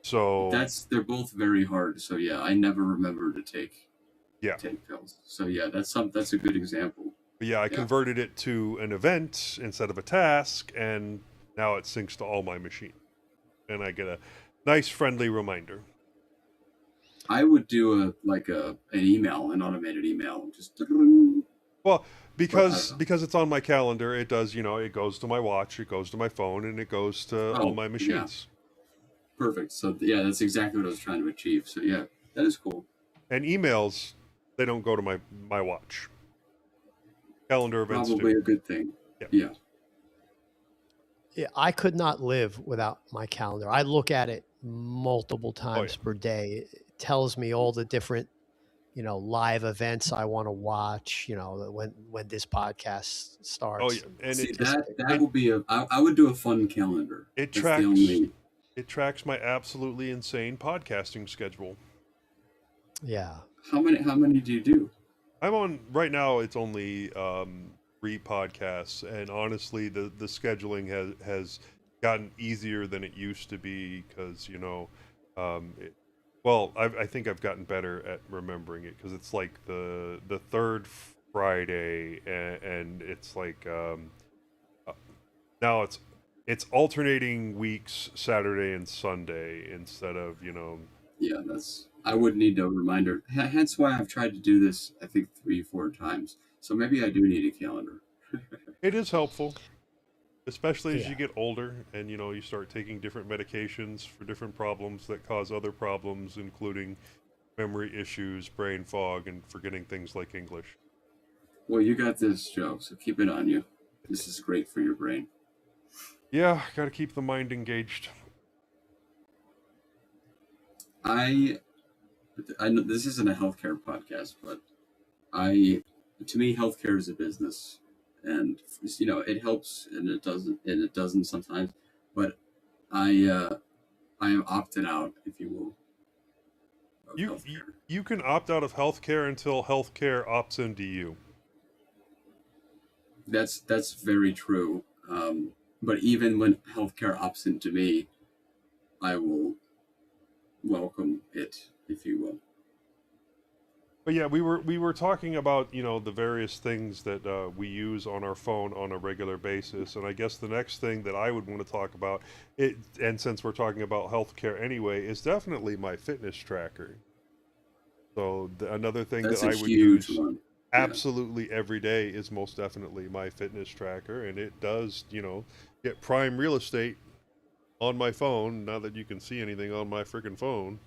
So They're both very hard. So yeah, I never remember to take yeah. pills. So yeah, that's a good example. But yeah, I converted it to an event instead of a task, and now it syncs to all my machines. And I get a nice friendly reminder. I would do an email, an automated email, just Well, because it's on my calendar, it does, it goes to my watch, it goes to my phone, and it goes to all my machines. Yeah. Perfect. So yeah, that's exactly what I was trying to achieve. So yeah, that is cool. And emails, they don't go to my watch. Calendar events Probably do. a good thing. Yeah. Yeah, I could not live without my calendar. I look at it multiple times per day. It tells me all the different, live events I want to watch. When this podcast starts. Oh yeah, and see, that will be I would do a fun calendar. It That's tracks. the only... It tracks my absolutely insane podcasting schedule. Yeah. How many do you do? I'm on right now. It's only 3 podcasts, and honestly, the scheduling has gotten easier than it used to be because Well, I think I've gotten better at remembering it because it's like the third Friday, and it's like uh, now it's alternating weeks, Saturday and Sunday instead of Yeah, I would need a reminder. Hence why I've tried to do this, I think 3, 4 times. So maybe I do need a calendar. It is helpful, especially as you Yeah. get older and you start taking different medications for different problems that cause other problems, including memory issues, brain fog, and forgetting things like English. Well, you got this, Joe, so keep it on you. This is great for your brain. Yeah, got to keep the mind engaged. I I know this isn't a healthcare podcast, but to me, healthcare is a business, and it helps and it doesn't sometimes. But I am opted out, if you will, of You healthcare. you can opt out of healthcare until healthcare opts into you. That's very true. But even when healthcare opts into me, I will welcome it, if you will. But yeah, we were talking about the various things that we use on our phone on a regular basis, and I guess the next thing that I would want to talk about and since we're talking about healthcare anyway, is definitely my fitness tracker. So another thing that That's a I would huge use one. Yeah. absolutely every day is most definitely my fitness tracker, and it does get prime real estate on my phone. Now that you can see anything on my freaking phone,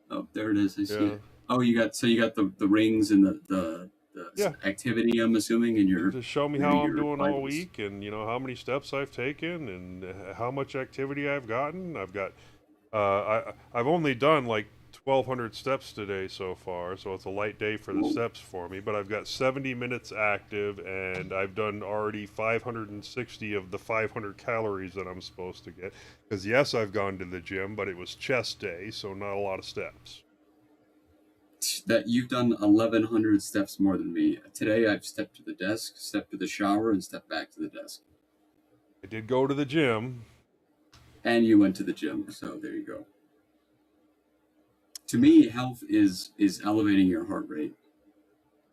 Oh, there it is. I see yeah, it. Oh, you got the rings and the yeah. activity. I'm assuming in It'll your just show me maybe how I'm your doing all vitals. week, and how many steps I've taken, and how much activity I've gotten. I've only done like 1,200 steps today so far, so it's a light day for the Whoa. steps for me. But I've got 70 minutes active, and I've done already 560 of the 500 calories that I'm supposed to get. Because yes, I've gone to the gym, but it was chest day, so not a lot of steps. That you've done 1,100 steps more than me. Today I've stepped to the desk, stepped to the shower, and stepped back to the desk. I did go to the gym. And you went to the gym, so there you go. To Yeah. me, health is elevating your heart rate.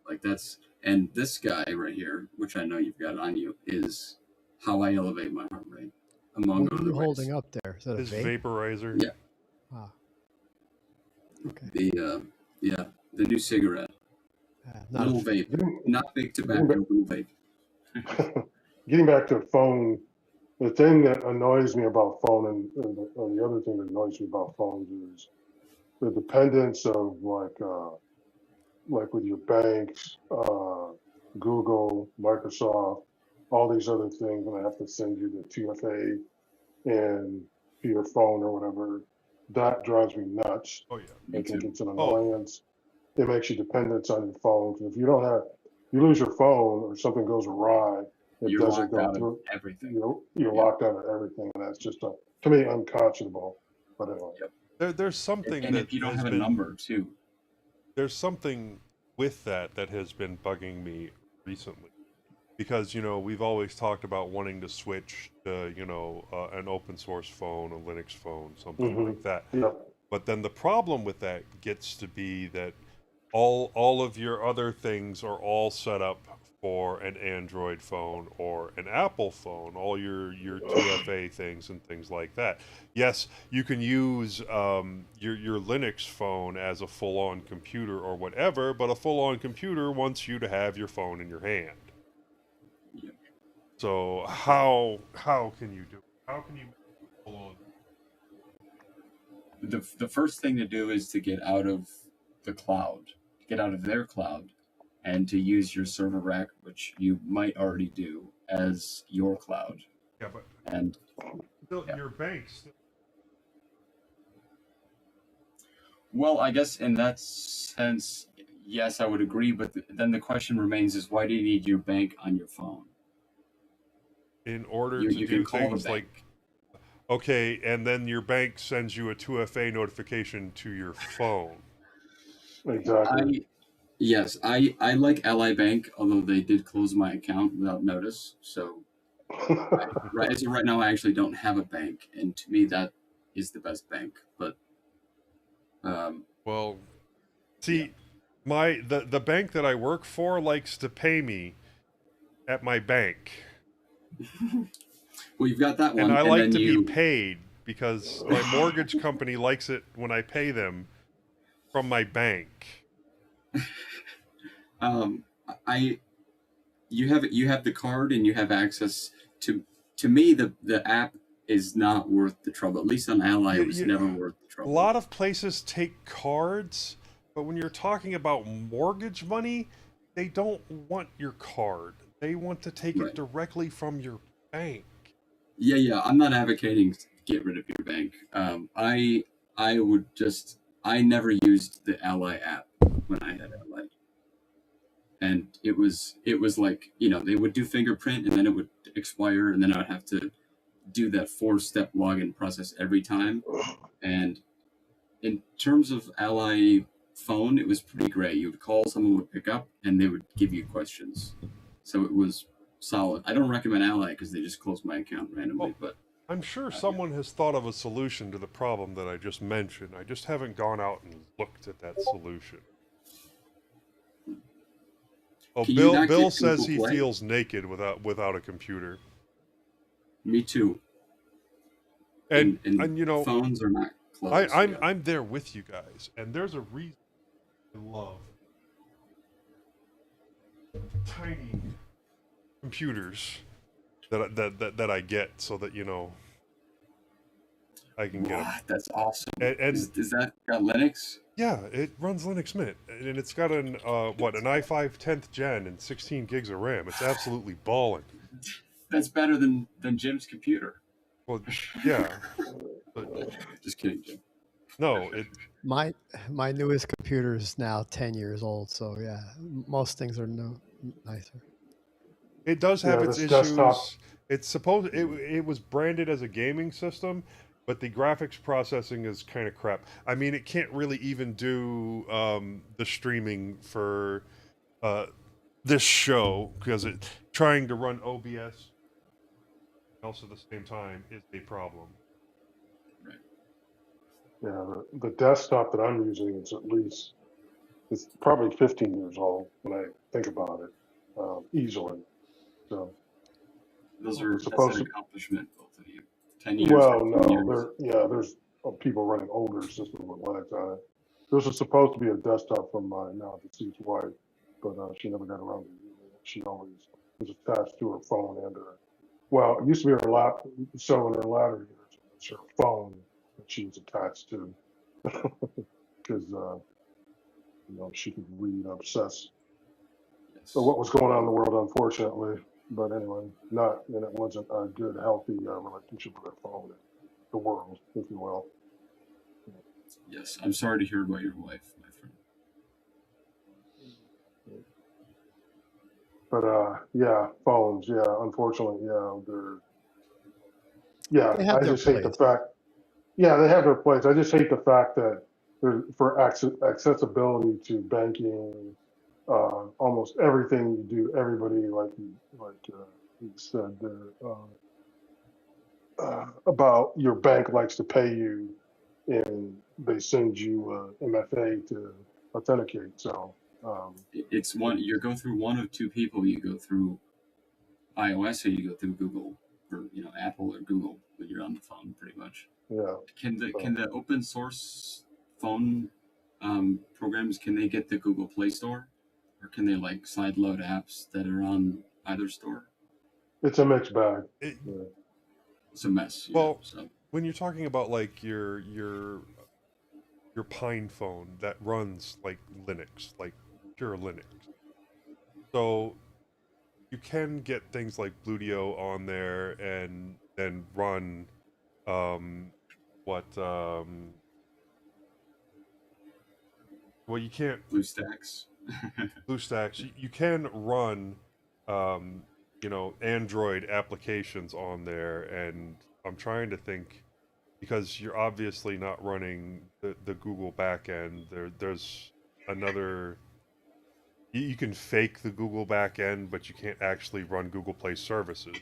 Like that's and this guy right here, which I know you've got on you, is how I elevate my heart rate, among What are other you ways. holding up there? Is that a His vape? vaporizer. Yeah, Ah, okay. yeah, the new cigarette, Not a little fan. vape, Getting, not big getting back, tobacco, little vape. getting back to phone, the thing that annoys me about phone and the other thing that annoys me about phones is the dependence of like with your banks, Google, Microsoft, all these other things, and I have to send you the 2FA and to your phone or whatever. That drives me nuts. Oh yeah. I Me think too. it's an Oh, annoyance. It makes you dependent on your phone. 'Cause if you don't have, you lose your phone or something goes awry, it You're doesn't locked go out of through. everything. You're Yeah, locked out of everything, and that's just to me unconscionable. But anyway, yep. there's something And that if you don't has have a been number too, there's something with that has been bugging me recently, because we've always talked about wanting to switch to an open source phone, a Linux phone, something hmm like that. yep, But then the problem with that gets to be that all of your other things are all set up for an Android phone or an Apple phone, all your 2FA things and things like that. Yes, you can use your Linux phone as a full-on computer or whatever, but a full-on computer wants you to have your phone in your hand. yep. So how can you do it? How can you make it full-on? The first thing to do is to get out of the cloud, get out of their cloud, and to use your server rack, which you might already do, as your cloud. Yeah, but And still, yeah, your banks. well, I guess in that sense, yes, I would agree. But then the question remains: is why do you need your bank on your phone? In order to You can do call the things bank. like, okay, and then your bank sends you a 2FA notification to your phone. exactly. I Yes, I like Ally Bank, although they did close my account without notice. So right as of right now, I actually don't have a bank, and to me, that is the best bank. But Well, see, the bank that I work for likes to pay me at my bank, Well, you've got that and one, I and like then to be you. paid because my mortgage company likes it when I pay them from my bank. Um, I you have the card and you have access to. To me, the app is not worth the trouble. At least on Ally, it was You, never worth the a trouble. lot of places take cards, but when you're talking about mortgage money, they don't want your card. They want to take it Right. directly from your bank. Yeah. I'm not advocating to get rid of your bank. I never used the Ally app when I had Ally, and it was like they would do fingerprint and then it would expire and then I would have to do that 4-step login process every time. And in terms of Ally phone, it was pretty great. You would call, someone would pick up, and they would give you questions. So it was solid. I don't recommend Ally because they just closed my account randomly. Well, But I'm sure yeah. someone has thought of a solution to the problem that I just mentioned. I just haven't gone out and looked at that solution. Oh, Can you not Bill get says Google he Play? feels naked without a computer. Me too. And And you know, phones are not closed. I'm there with you guys, and there's a reason I love tiny computers that I get so that I can get them. That's awesome. And Is that got Linux? yeah, it runs Linux Mint, and it's got an i5 10th gen and 16 gigs of RAM. It's absolutely balling. That's better than Jim's computer. Well, yeah, but Just kidding, Jim. no, My newest computer is now 10 years old, so yeah, most things are nicer. it does have Yeah, its this issues. desktop. It was branded as a gaming system, but the graphics processing is kind of crap. I mean, it can't really even do the streaming for this show because trying to run OBS else at the same time is a problem. Yeah, the desktop that I'm using is it's probably 15 years old when I think about it, easily. So That's supposed an to. accomplishment, both of you. 10 years, Well, 15 no, years. there's people running older systems with Linux on it. This was supposed to be a desktop from my now deceased wife, but she never got around to using it. She always was attached to her phone and her. Well, it used to be her lap. So in her latter years, it was her phone that she was attached to, because she could read, obsess. Yes. So what was going on in the world, unfortunately. But anyway, and it wasn't a good, healthy relationship with her phone, the world, if you will. Yes. I'm sorry to hear about your wife, my friend. But yeah, phones, yeah, unfortunately, They have I their just hate the place. fact. Yeah, they have their place. I just hate the fact that for accessibility to banking, almost everything you do, everybody you said about your bank likes to pay you, and they send you MFA to authenticate. So It's one. You go through one of two people. You go through iOS or you go through Google or Apple or Google when you're on the phone, pretty much. yeah. Can the open source phone programs, can they get the Google Play Store, or can they like side load apps that are on either store? It's a mixed bag. It, Yeah. It's a mess. well, So when you're talking about like your Pine phone that runs like Linux, like pure Linux, so you can get things like Bluetooth on there and then run what well, you can't BlueStacks. BlueStacks. You can run Android applications on there, and I'm trying to think because you're obviously not running the Google backend. There's another. You can fake the Google backend, but you can't actually run Google Play services.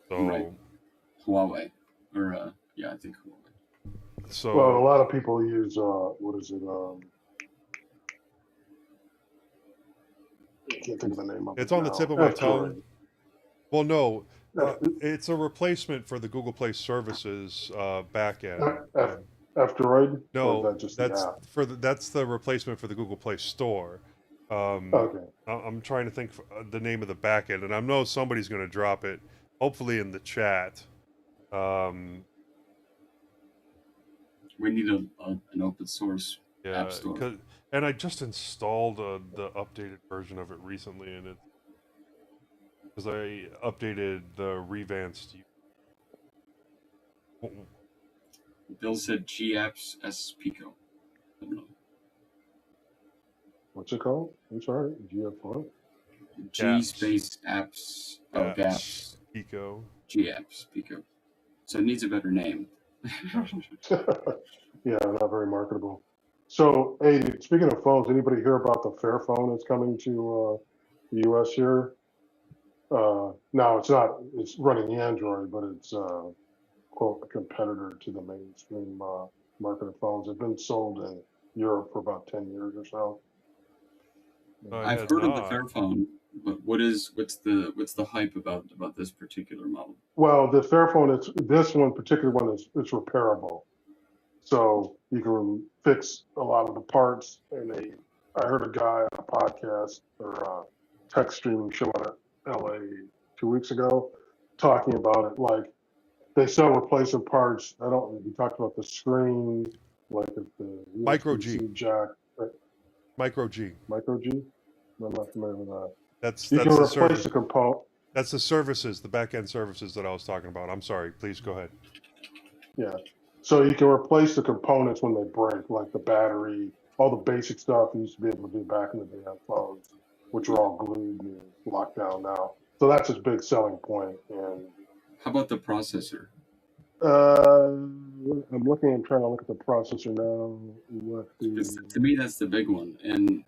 So Right. Huawei, or yeah, I think Huawei. So Well, a lot of people use what is it? I can't think of the name of it's it on the now. tip of my F-Droid. tongue. Well, no, F, it's a replacement for the Google Play Services backend. F, F-Droid, or is No, that just the app? that's the replacement for the Google Play Store. Okay. I'm trying to think the name of the backend, and I know somebody's going to drop it, hopefully in the chat. We need an open source Yeah, app store. and I just installed the updated version of it recently, and it's because I updated the revanced. Bill said GApps S Pico. I don't know. What's it called? I'm sorry. GF1? G Gaps. space apps. Oh, Gaps. Pico. GApps Pico. So it needs a better name. Yeah, not very marketable. So, hey, speaking of phones, anybody hear about the Fairphone that's coming to the US here? No, it's not. It's running Android, but it's quote a competitor to the mainstream market of phones. It's been sold in Europe for about 10 years or so. I've heard of the Fairphone, but what's the hype about this particular model? Well, the Fairphone, this one particular one is it's repairable, so you can fix a lot of the parts. And I heard a guy on a podcast or a tech streaming show out of LA 2 weeks ago talking about it. Like they sell replacement parts. He talked about the screen, like the Micro USB-C G jack. Micro G. Micro G. I'm not familiar with that. That's You can the replace the component. That's the services, the back end services that I was talking about. I'm sorry. Please go ahead. Yeah. So you can replace the components when they break, like the battery, all the basic stuff you used to be able to do back in the day on phones, which are all glued and locked down now. So that's his big selling point. And how about the processor? I'm trying to look at the processor now. To me, that's the big one. And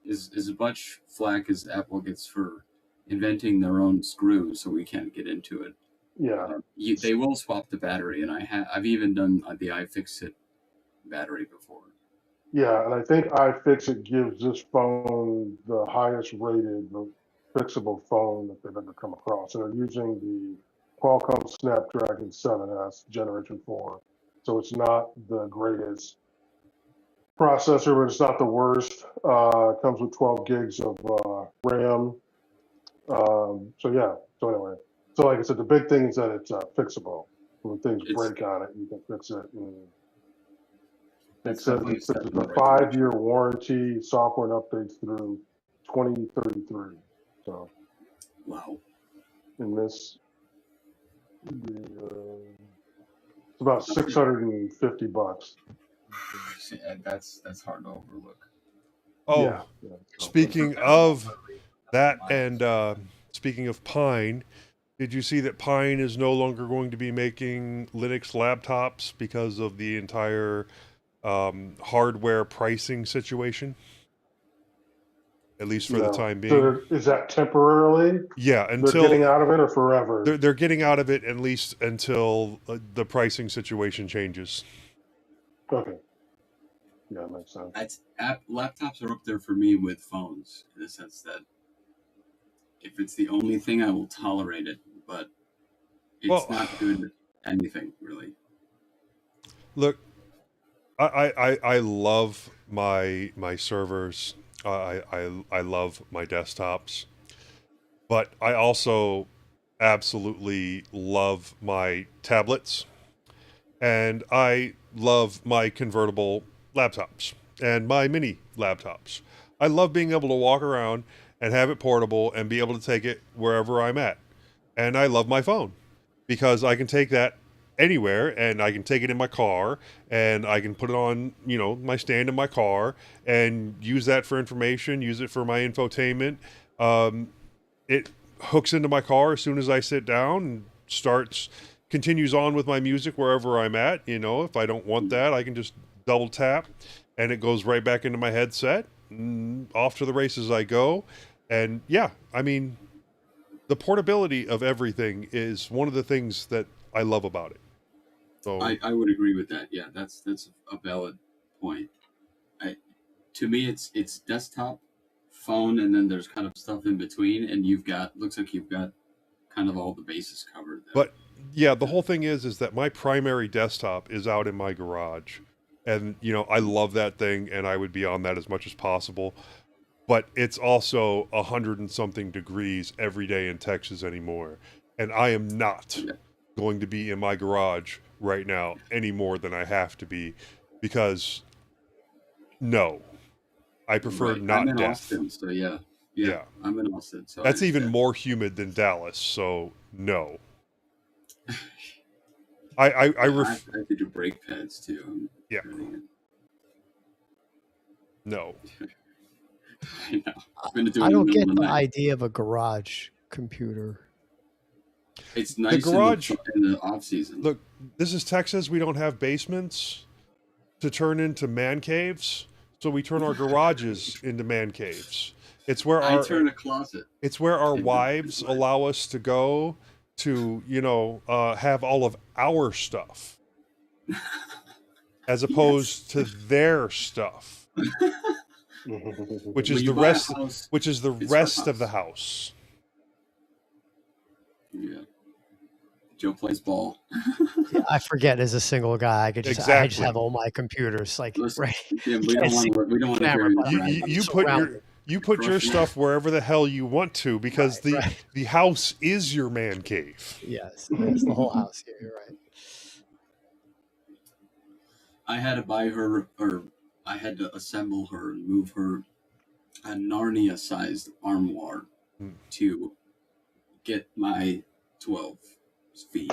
as much flack as Apple gets for inventing their own screw, so we can't get into it. Yeah, they will swap the battery, and I've even done the iFixit battery before. Yeah, and I think iFixit gives this phone the highest rated fixable phone that they've ever come across. And they're using the Qualcomm Snapdragon 7S Generation 4. So it's not the greatest processor, but it's not the worst. It comes with 12 gigs of RAM. So anyway, so like I said, the big thing is that it's fixable. When things break on it, you can fix it. And it says it's a 5-year warranty, software and updates through 2033. So, wow. In this, it's about $650. That's hard to overlook. Oh, yeah. Speaking of that, and speaking of Pine, did you see that Pine is no longer going to be making Linux laptops because of the entire hardware pricing situation? At least for the time being. So is that temporarily? Yeah, until they're getting out of it, or forever? They're getting out of it at least until the pricing situation changes. Okay. Yeah, makes sense. Laptops are up there for me with phones, in the sense that if it's the only thing, I will tolerate it, but it's not good at anything, really. Look, I love my servers. I love my desktops, but I also absolutely love my tablets, and I love my convertible laptops and my mini laptops. I love being able to walk around and have it portable and be able to take it wherever I'm at. And I love my phone because I can take that anywhere, and I can take it in my car, and I can put it on, my stand in my car and use that for information, use it for my infotainment. It hooks into my car as soon as I sit down and continues on with my music wherever I'm at. If I don't want that, I can just double tap and it goes right back into my headset. Off to the races I go. And yeah, I mean, the portability of everything is one of the things that I love about it. So I would agree with that. Yeah, that's a valid point. To me, it's desktop, phone, and then there's kind of stuff in between, and looks like you've got kind of all the bases covered there. but yeah, the whole thing is that my primary desktop is out in my garage. And, I love that thing and I would be on that as much as possible. But it's also 100 and something degrees every day in Texas anymore. And I am not Yeah. going to be in my garage right now any more than I have to be because no, I prefer Right. I'm not in death. Austin, so yeah. Yeah. I'm in Austin, so That's I even understand. more humid than Dallas, so no. I I have to do brake pads too. Yeah. No. I know. I'm gonna do it I in the don't middle get of the the night. idea of a garage computer. It's nice garage- in the off season. Look, this is Texas. We don't have basements to turn into man caves, so we turn our garages into man caves. It's where I turn a closet. It's where our into wives allow us to go to, have all of our stuff, as opposed to their stuff, which is When you the buy a rest. house, Which is the it's our rest of the house. house. Yeah. Joe plays ball. Yeah, I forget as a single guy, I just Exactly. have all my computers Listen, right. Jim, You we can't don't see want to the camera, hear but you. I'm You put surrounded. your Crushing it. stuff wherever the hell you want to, because the house is your man cave. Yes, the whole house. Yeah, you're right. I had to buy her, or I had to assemble her and move her a Narnia-sized armoire to get my 12 feet,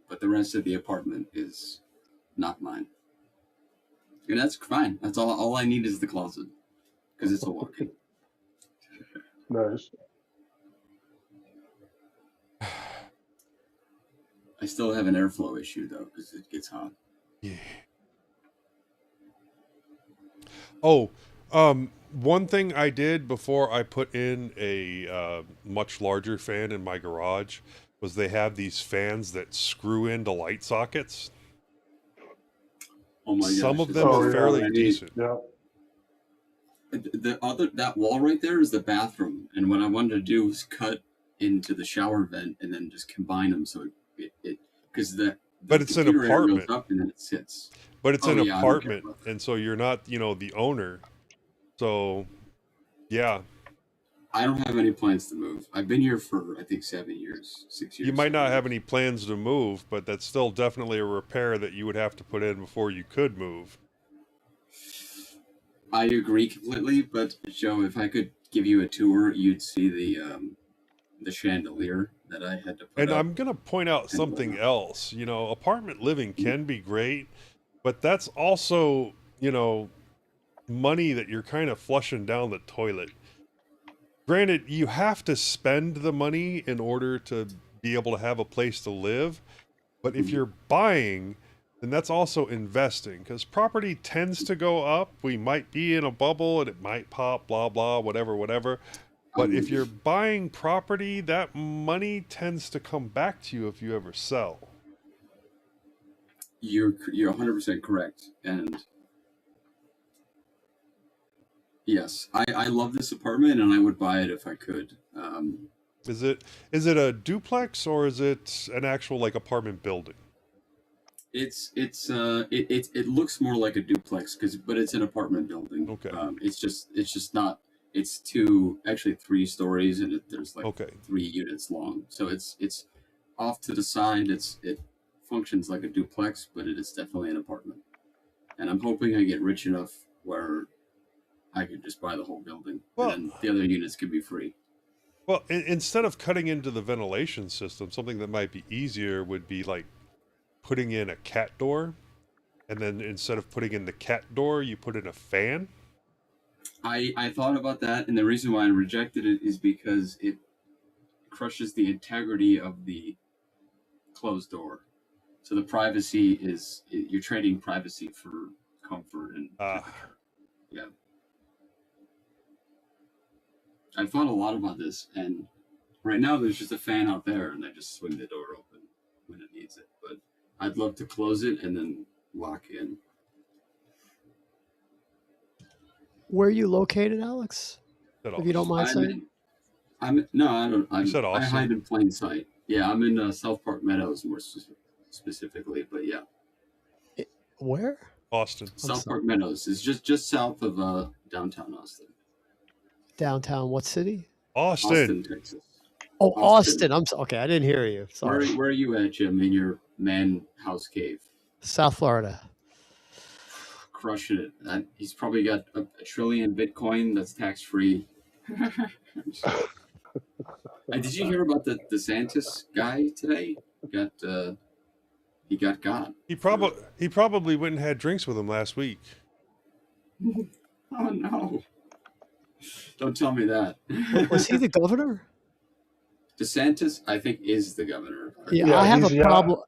but the rest of the apartment is not mine, and that's fine. That's all I need is the closet because it's a walk-in. Nice. I still have an airflow issue though because it gets hot. Yeah. Oh, one thing I did before I put in a much larger fan in my garage was they have these fans that screw into light sockets. Oh my gosh! Some of them are fairly decent. Yeah. That wall right there is the bathroom, and what I wanted to do was cut into the shower vent and then just combine them so it because but it's an apartment goes up and then it sits. But it's an apartment, about and so you're not, the owner. So, yeah. I don't have any plans to move. I've been here for, I think, 6 years. You might not have any plans to move, but that's still definitely a repair that you would have to put in before you could move. I agree completely, but Joe, if I could give you a tour, you'd see the chandelier that I had to put And up. I'm going to point out something else. Apartment living can be great, but that's also, money that you're kind of flushing down the toilet. Granted, you have to spend the money in order to be able to have a place to live, but if you're buying, then that's also investing, because property tends to go up. We might be in a bubble and it might pop, blah, blah, whatever. But if you're buying property, that money tends to come back to you if you ever sell. You're 100% correct, and yes, I love this apartment, and I would buy it if I could. Is it a duplex or is it an actual apartment building? It looks more like a duplex but it's an apartment building. Okay. It's just not. It's actually 3 stories, and there's 3 units long. So it's off to the side. It functions like a duplex, but it is definitely an apartment. And I'm hoping I get rich enough where I could just buy the whole building, and then the other units could be free. Well, instead of cutting into the ventilation system, something that might be easier would be putting in a cat door, and then instead of putting in the cat door, you put in a fan. I thought about that, and the reason why I rejected it is because it crushes the integrity of the closed door. So the privacy you're trading privacy for comfort and temperature. Yeah. I thought a lot about this, and right now there's just a fan out there, and I just swing the door open when it needs it. But I'd love to close it and then lock in. Where are you located, Alex? Said If you don't mind saying. I don't. You said I Austin. hide in plain sight. Yeah, I'm in South Park Meadows more specifically, but yeah. Where? Austin. South Park Meadows is just south of downtown Austin. Downtown what city? Austin. Texas. Oh, Austin. Okay, I didn't hear you. Sorry. Where are you at, Jim, in your man house cave? South Florida. Crushing it. He's probably got a trillion Bitcoin that's tax free. Did you hear about the DeSantis guy today? He got got. He probably went and had drinks with him last week. Oh no! Don't tell me that. Was he the governor? DeSantis, I think, is the governor. Yeah, I have a problem.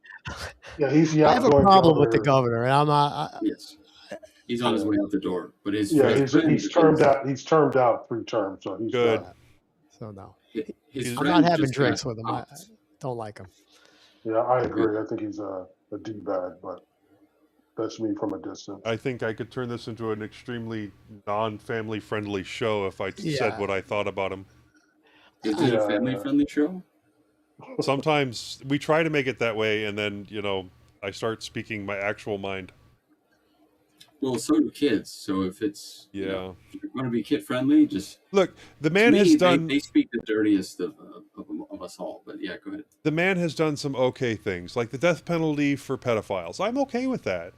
Yeah, he's I have a problem with the governor, and I'm not. Yes, he's on his way out the door. But his he's termed out. He's termed out 3 terms, so he's good. So no, I'm not having drinks with him. I don't like him. Yeah, I agree. I think he's a D-bag, but that's me from a distance. I think I could turn this into an extremely non-family friendly show if I said what I thought about him. Is it a family friendly show? Sometimes we try to make it that way, and then I start speaking my actual mind. Well, so do kids. So if it's if you want to be kid friendly, just look. The man has done. They speak the dirtiest of us all. But yeah, go ahead. The man has done some okay things, like the death penalty for pedophiles. I'm okay with that.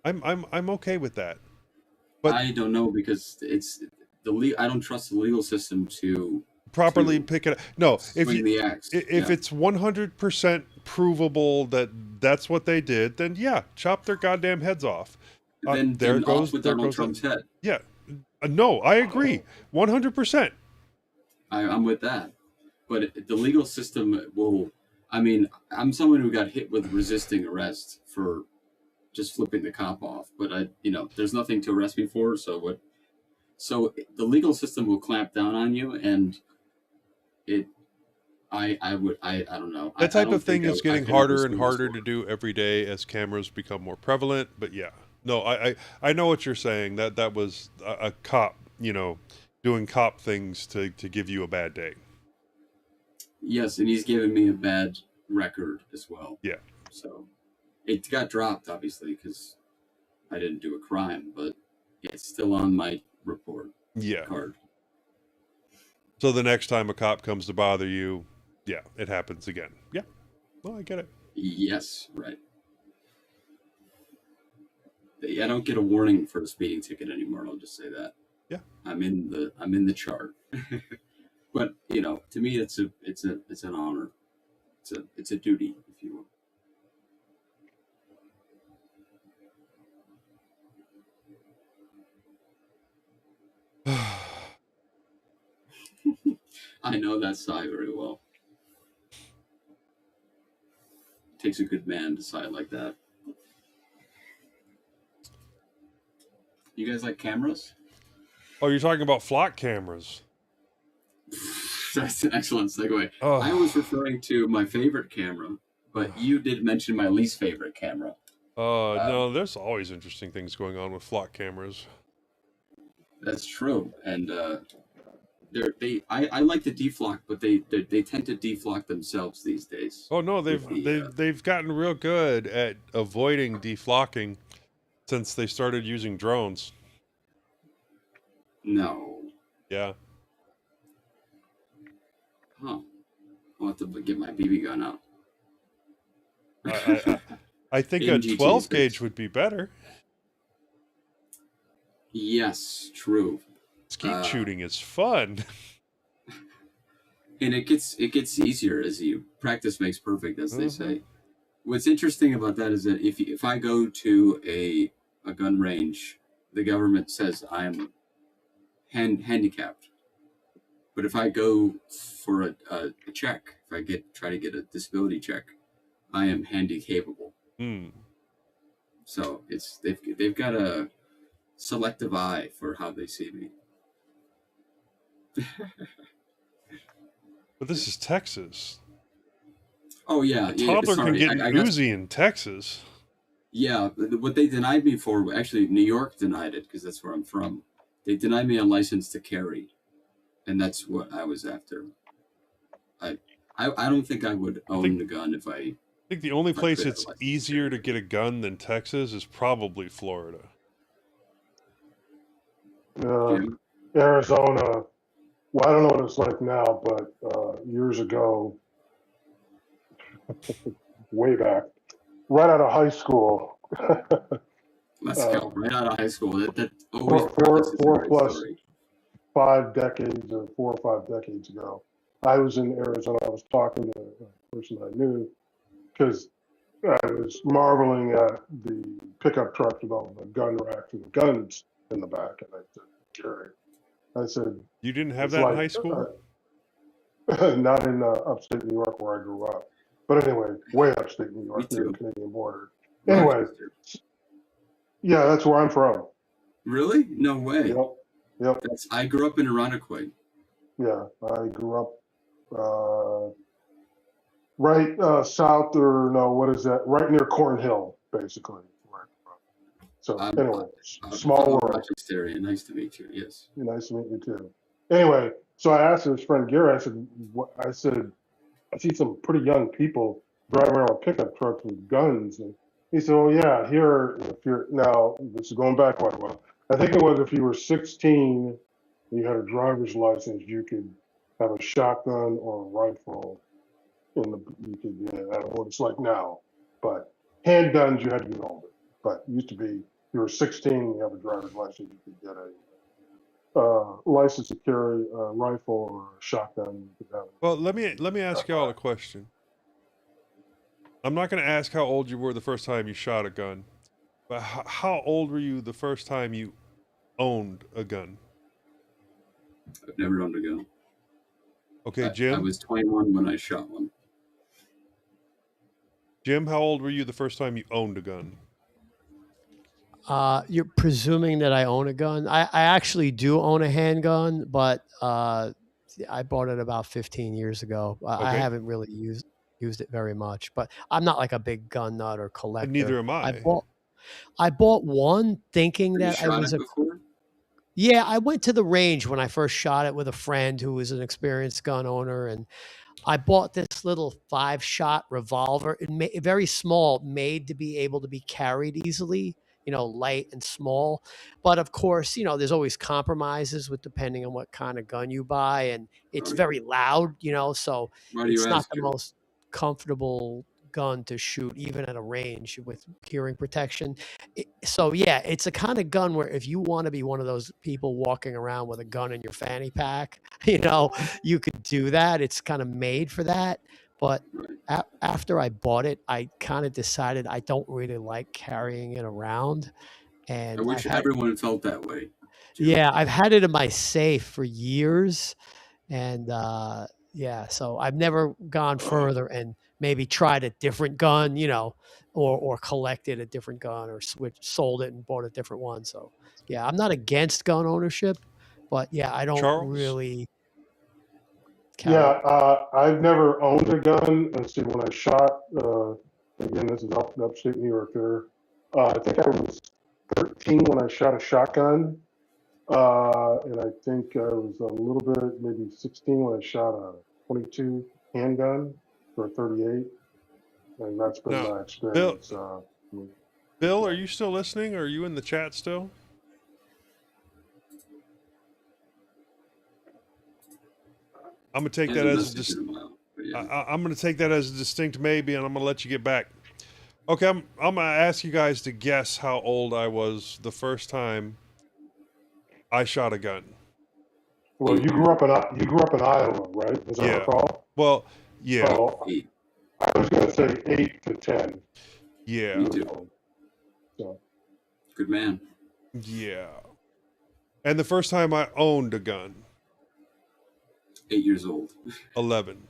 I'm okay with that. But I don't know, because it's I don't trust the legal system to properly pick it up. No, if it's 100% provable that that's what they did, then chop their goddamn heads off. Then there goes Donald Trump's head. Yeah, no, I agree, 100%. I'm with that, but the legal system will. I mean, I'm someone who got hit with resisting arrest for just flipping the cop off, but there's nothing to arrest me for. So the legal system will clamp down on you, and I don't know. That type of thing is getting harder and harder to do every day as cameras become more prevalent. But no, I know what you're saying. That was a cop, doing cop things to give you a bad day. Yes, and he's given me a bad record as well. Yeah. So it got dropped, obviously, because I didn't do a crime, but it's still on my report card. So the next time a cop comes to bother you, it happens again. Yeah. Well, I get it. Yes, right. I don't get a warning for a speeding ticket anymore. I'll just say that. Yeah. I'm in the chart. But to me, it's an honor. It's a duty, if you will. I know that sigh very well. It takes a good man to sigh like that. You guys like cameras? Oh, you're talking about flock cameras. That's an excellent segue. Oh. I was referring to my favorite camera, but you did mention my least favorite camera. No, there's always interesting things going on with flock cameras. That's true, and I like the deflock, but they tend to deflock themselves these days. Oh no, they've gotten real good at avoiding deflocking since they started using drones. No. Yeah. Huh. I'll have to get my BB gun out. I think a 12 gauge would be better. Yes, true. Skeet shooting is fun. And it gets easier as you practice makes perfect, as they say. What's interesting about that is that if I go to a gun range, the government says I'm handicapped. But if I go for a check, if I try to get a disability check, I am handy-capable. So they've got a selective eye for how they see me. But this is Texas. Oh yeah, A yeah. toddler can Sorry, get an I got. Uzi in Texas. Yeah, what they denied me for, actually, New York denied it because that's where I'm from. They denied me a license to carry, and that's what I was after. I, I don't think I would I think own the gun I think the only if I place could have a it's license to easier to carry. get a gun than Texas is probably Florida. Jim, Arizona. Well, I don't know what it's like now, but years ago, way back, right out of high school, let's uh, go right out of high school. That always four, four, prefaces a four great plus story. 5 decades or 4 or 5 decades ago, I was in Arizona. I was talking to a person I knew because I was marveling at the pickup trucks with all the gun racks and the guns in the back. And I said, Gary, I said, You didn't have it's that in like, high school? not in upstate New York where I grew up. But anyway, way upstate New Me York near the too. Canadian border. Anyway, Rochester. yeah, that's where I'm from. Really? No way. Yep. Yep. I grew up in Irondequoit. Yeah. I grew up right south or no, what is that? Right near Cornhill, basically. Where I'm from. So I'm, anyway, I'm small from the world. Rochester area. Nice to meet you. Yes. Nice to meet you too. Anyway, so I asked his friend Gary, I said, I said, I see some pretty young people driving around with pickup trucks with guns. And he said, oh yeah, here, if you're, now this is going back quite a while. I think it was if you were 16, you had a driver's license, you could have a shotgun or a rifle you could, I don't know what it's like now, but handguns, you had to get older. But it used to be, if you were 16, you have a driver's license, you could get a license to carry a rifle or a shotgun. You could have Well, let me ask y'all a question. I'm not going to ask how old you were the first time you shot a gun, but how old were you the first time you owned a gun? I've never owned a gun. Okay, I Jim. was 21 when I shot one. Jim, how old were you the first time you owned a gun? You're presuming that I own a gun. I actually do own a handgun, but I bought it about 15 years ago. I Okay, haven't really used it very much, but I'm not like a big gun nut or and neither collector. am I I. bought I bought one thinking Have you that I shot was it a before? yeah, I went to the range when I first shot it with a friend who was an experienced gun owner, and I bought this little 5-shot revolver, very small, made to be able to be carried easily, light and small. But of course, there's always compromises with depending on what kind of gun you buy, and it's Right. very loud, so Why do you it's not ask, the Jim? most comfortable gun to shoot even at a range with hearing protection. So yeah, it's a kind of gun where if you want to be one of those people walking around with a gun in your fanny pack, you could do that. It's kind of made for that. But Right. after I bought it, I kind of decided I don't really like carrying it around. I And wish everyone felt that way, Jim. I've had it in my safe for years. And yeah, so I've never gone further and maybe tried a different gun, or collected a different gun or sold it and bought a different one. So yeah, I'm not against gun ownership, but yeah, I don't Charles? really Yeah, carry it. I've never owned a gun. Let's see, when I shot, again, this is upstate New York there. I think I was 13 when I shot a shotgun. And I think I was a little bit, maybe 16 when I shot a 22 handgun for a 38. And that's been Now, my Bill, experience. With Bill, are you guns. still listening? Are you in the chat still? I'm gonna take I that haven't as messaged in a while, but yeah. I'm gonna take that as a distinct maybe, and I'm gonna let you get back. Okay, I'm gonna ask you guys to guess how old I was the first time I shot a gun. Well, 8 years old. you grew up in Iowa, right? As I Yeah. recall. Well, yeah, Oh, 8. I was going to say 8 to 10 yeah, Me years too. old. So, Good man. yeah. And the first time I owned a gun, 8 years old. 11.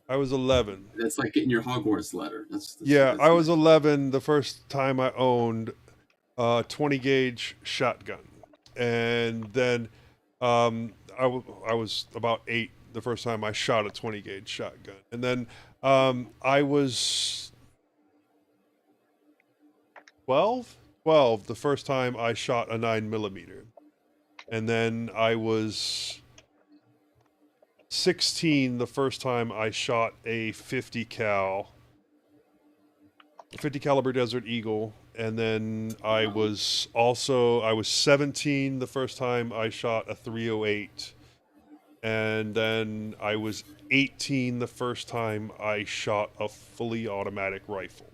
I was 11. That's like getting your Hogwarts letter. That's I was nice. 11 the first time I owned a 20 gauge shotgun. And then I was about 8 the first time I shot a 20 gauge shotgun. And then I was 12 the first time I shot a 9mm, and then I was 16 the first time I shot a 50 caliber Desert Eagle, and then I was 17 the first time I shot a 308, and then I was 18 the first time I shot a fully automatic rifle.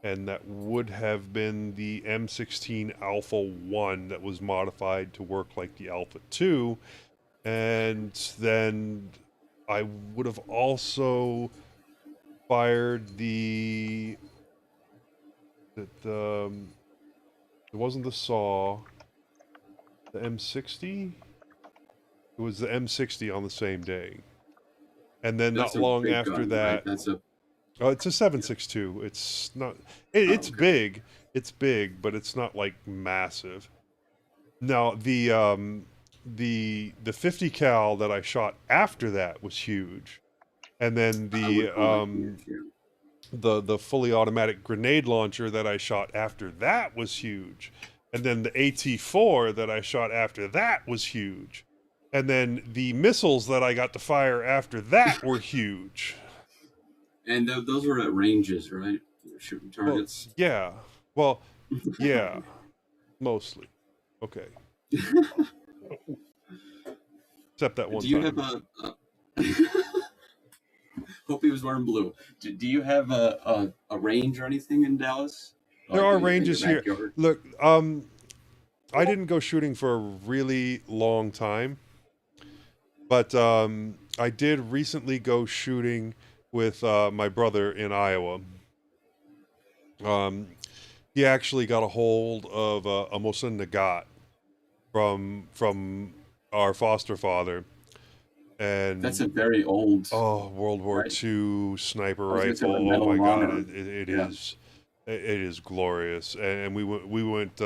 And that would have been the M16 Alpha 1 that was modified to work like the Alpha 2. And then I would have also fired it wasn't the Saw, the M60? It was the M60 on the same day. And then That's not a long big after gun, right? that, That's a oh, it's a 7.62. It's not. It's okay. big. It's big, but it's not like massive. Now the 50 cal that I shot after that was huge, and then I would call that huge. Yeah. the fully automatic grenade launcher that I shot after that was huge, and then the AT4 that I shot after that was huge, and then the missiles that I got to fire after that were huge. And those were at ranges, right? You were shooting Well, targets. yeah. Well, yeah, mostly. Okay. Except that one Do you time. have a hope he was wearing blue. Do you have a range or anything in Dallas? There Like are in your ranges here. backyard? Look, I didn't go shooting for a really long time, but I did recently go shooting with my brother in Iowa. Um, he actually got a hold of a Mosin Nagant from our foster father, That's a and very old, World War right? II sniper I was gonna say rifle. with Oh Medal my of God, Honor. it Yeah. is, it is glorious. And we went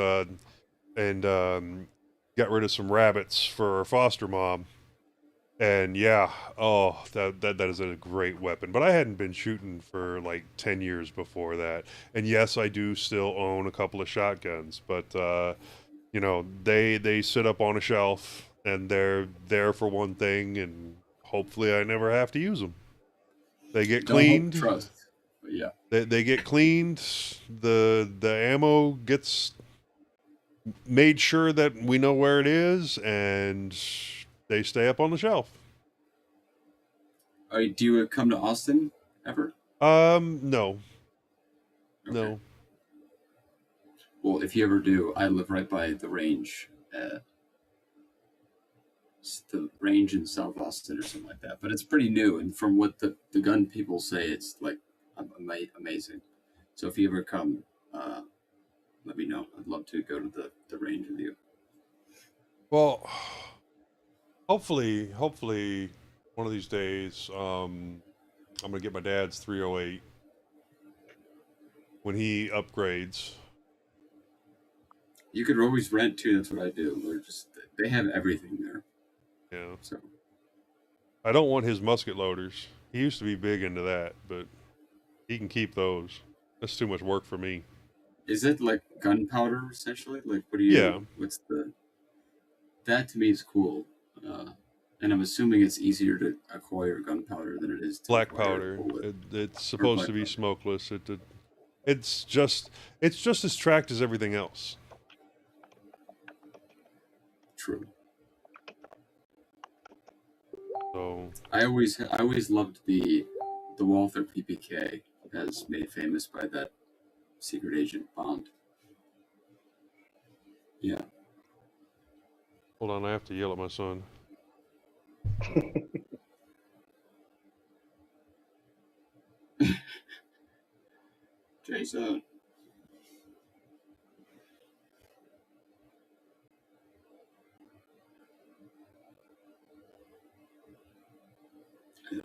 and got rid of some rabbits for our foster mom. And yeah, oh, that is a great weapon. But I hadn't been shooting for like 10 years before that. And yes, I do still own a couple of shotguns, but they sit up on a shelf and they're there for one thing, and hopefully I never have to use them. They get Don't hope, cleaned. trust. But yeah. They get cleaned. The ammo gets made sure that we know where it is, and they stay up on the shelf. Do you come to Austin ever? No, Okay. no. Well, if you ever do, I live right by the range. The range in South Austin or something like that. But it's pretty new, and from what the gun people say, it's like amazing. So if you ever come, let me know. I'd love to go to the range with you. Well, hopefully, one of these days, I'm gonna get my dad's 308 when he upgrades. You could always rent too. That's what I do. They have everything there. Yeah. So I don't want his musket loaders. He used to be big into that, but he can keep those. That's too much work for me. is it like gunpowder essentially? Like what do Yeah. you? What's that to me is cool. And I'm assuming it's easier to acquire gunpowder than it is to Black acquire a powder. bullet. It's Or supposed black to be powder. smokeless. It's just as tracked as everything else. True. So I always loved the Walther PPK, as made famous by that secret agent Bond. Yeah. hold on, I have to yell at my son. Jason.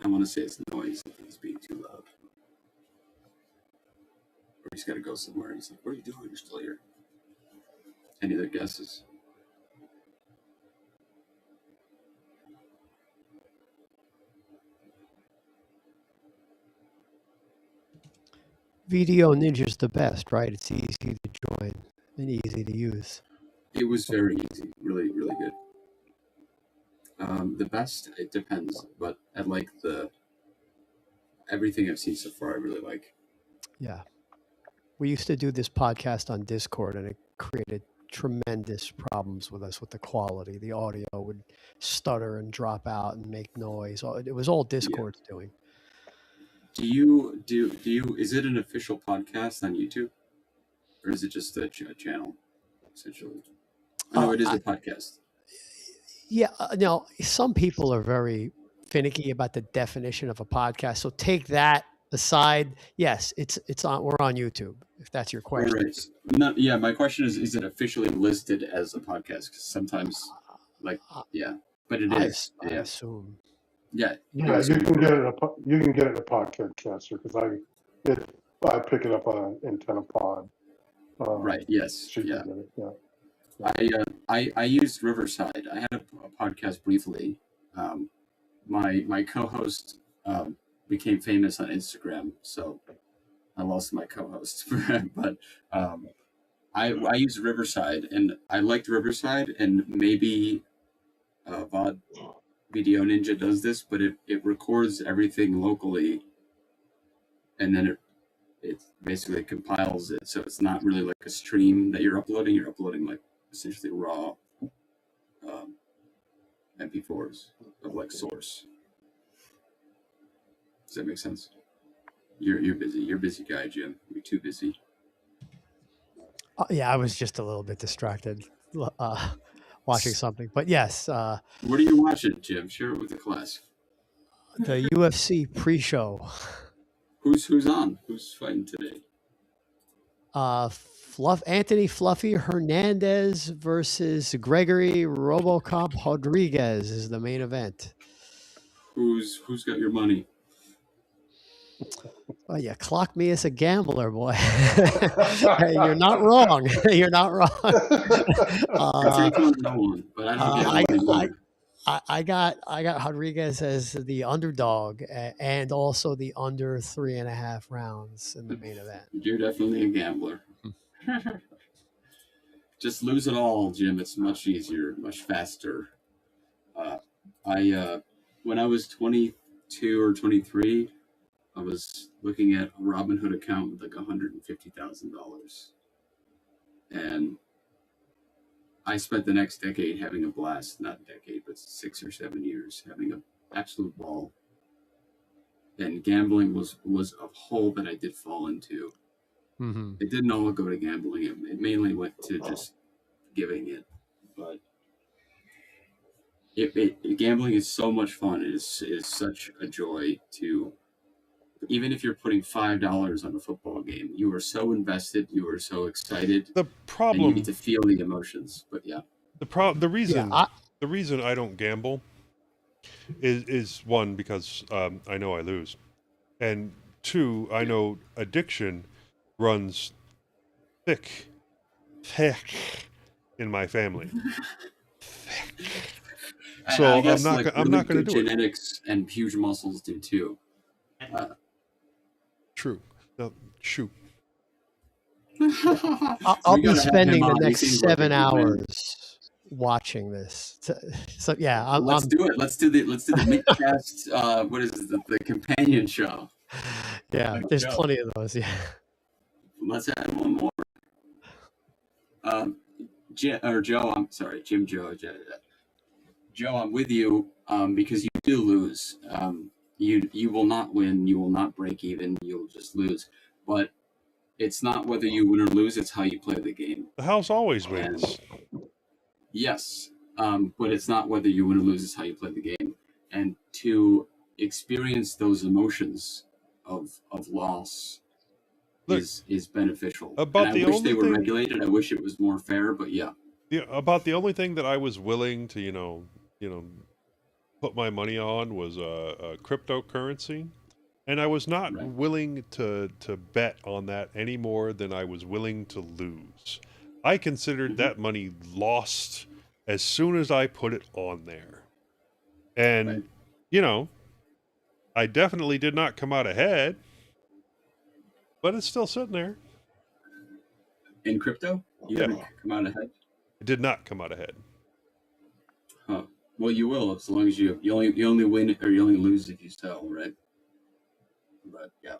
I want to say it's noise. I think he's being too loud. Or he's got to go somewhere. He's like, "What are you doing? You're still here." Any other guesses? VDO Ninja's the best, right? It's easy to join and easy to use. It was very easy, really, really good. The best, it depends, but I like everything I've seen so far. I really like. Yeah. We used to do this podcast on Discord, and it created tremendous problems with us with the quality. The audio would stutter and drop out and make noise. It was all Discord's doing. Do you? Is it an official podcast on YouTube, or is it just a channel, essentially? No, it is a podcast. Yeah. Now, some people are very finicky about the definition of a podcast. So take that aside. Yes, it's on. We're on YouTube. If that's your question. Right. Yeah. My question is it officially listed as a podcast? Because sometimes, yeah, but it is. I assume. Yeah. Yeah, you can get it a podcast catcher because I pick it up on Antenna Pod. Right. Yes. Yeah. Yeah. I used Riverside. I had a podcast briefly. My co-host became famous on Instagram, so I lost my co-host. But I used Riverside, and I liked Riverside, and maybe Video Ninja does this, but it records everything locally, and then it basically compiles it, so it's not really like a stream that you're uploading. You're uploading like essentially raw MP4s of like source. Does that make sense? You're busy. You're a busy guy, Jim. You're too busy. Yeah, I was just a little bit distracted watching something. But yes. What are you watching, Jim? Share it with the class. The UFC pre-show. Who's on? Who's fighting today? Anthony Fluffy Hernandez versus Gregory RoboCop Rodriguez is the main event. Who's got your money? Oh, you clock me as a gambler, boy. Hey, you're not wrong. You're not wrong. I got Rodriguez as the underdog and also the under 3.5 rounds in the main event. You're definitely a gambler. Just lose it all, Jim. It's much easier, much faster. When I was 22 or 23, I was looking at a Robinhood account with like $150,000, and I spent the next decade having a blast. Not a decade, but 6 or 7 years having an absolute ball. And gambling was a hole that I did fall into. Mm-hmm. It didn't all go to gambling. It mainly went to just giving it. But gambling is so much fun. It is such a joy to. Even if you're putting $5 on a football game, you are so invested, you are so excited. The problem, and you need to feel the emotions. But yeah, the reason I don't gamble is one, because I know I lose, and two, I know addiction runs thick in my family. So I'm not going to do it. Genetics and huge muscles do too. True. No, shoot. I'll be spending the next 7 hours watching this. So yeah, let's do it. Let's do the mintCast. What is it? The companion show. Yeah, there's plenty of those. Yeah. Let's add one more. Joe. I'm sorry, Jim. Joe, I'm with you because you do lose. You will not win. You will not break even. You'll just lose. But it's not whether you win or lose. It's how you play the game. The house always wins. Yes. But it's not whether you win or lose. It's how you play the game. And to experience those emotions of loss is beneficial. I wish they were regulated. I wish it was more fair. But yeah. Yeah. About the only thing that I was willing to, put my money on was a cryptocurrency, and I was not willing to bet on that any more than I was willing to lose. I considered that money lost as soon as I put it on there, and I definitely did not come out ahead. but it's still sitting there. In crypto, you Yeah. haven't come out ahead. It did not come out ahead. Huh. Well, you will as long as you only win or you only lose if you sell, right? But yeah.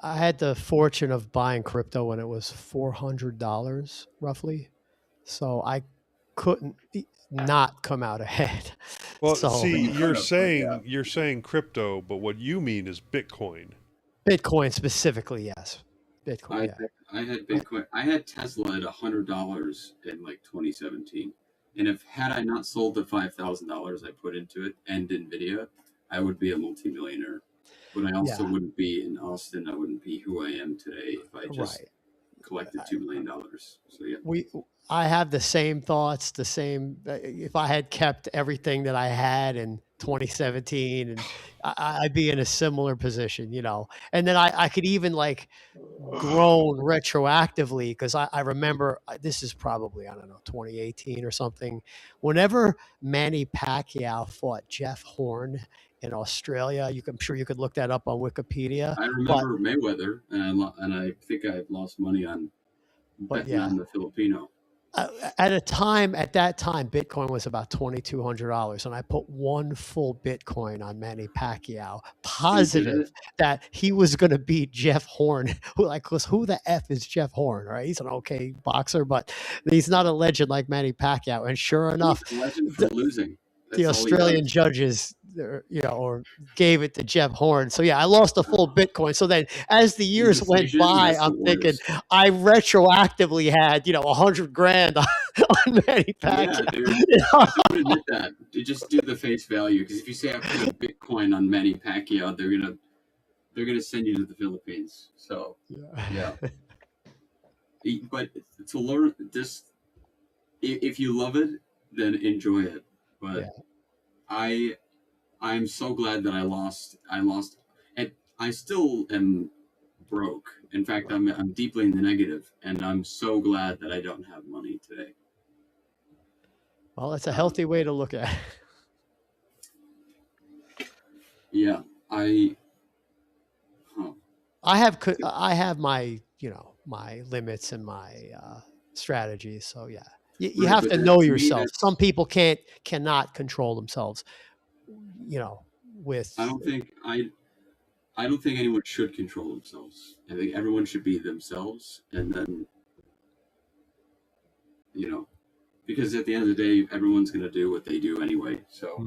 I had the fortune of buying crypto when it was $400 roughly, so I couldn't not come out ahead. Well, So see, you you're could have, but yeah. saying crypto, but what you mean is Bitcoin. Bitcoin specifically, yes. Bitcoin, yeah. I had Bitcoin. I had Tesla at $100 in like 2017, and if had I not sold the $5,000 I put into it and Nvidia, I would be a multimillionaire. But I also Yeah. wouldn't be in Austin. I wouldn't be who I am today if I just Right. collected $2 million. So yeah. I have the same thoughts, the same. If I had kept everything that I had in 2017, and I'd be in a similar position, you know. And then I could even like grown retroactively because I remember this is probably, I don't know, 2018 or something. Whenever Manny Pacquiao fought Jeff Horn in Australia, I'm sure you could look that up on Wikipedia. I remember Mayweather, and I think I've lost money on betting Yeah. on the Filipino. At that time, Bitcoin was about $2,200, and I put one full Bitcoin on Manny Pacquiao, positive that he was going to beat Jeff Horn. Who the F is Jeff Horn, right? He's an okay boxer, but he's not a legend like Manny Pacquiao. And sure enough, he's a legend for losing. The Australian judges, or gave it to Jeff Horn. So yeah, I lost a full Bitcoin. So then, as the years went by, I'm thinking I retroactively had $100,000 on Manny Pacquiao. Yeah, dude. I don't admit that. You just do the face value, because if you say I put a Bitcoin on Manny Pacquiao, they're gonna send you to the Philippines. So yeah. But to learn this, if you love it, then enjoy it. But I'm so glad that I lost, and I still am broke. In fact, I'm deeply in the negative, and I'm so glad that I don't have money today. Well, that's a healthy way to look at it. Yeah, I have my my limits and my strategies. So yeah, you have to know yourself. Some people cannot control themselves. With I don't think anyone should control themselves. I think everyone should be themselves, and then because at the end of the day, everyone's going to do what they do anyway. So,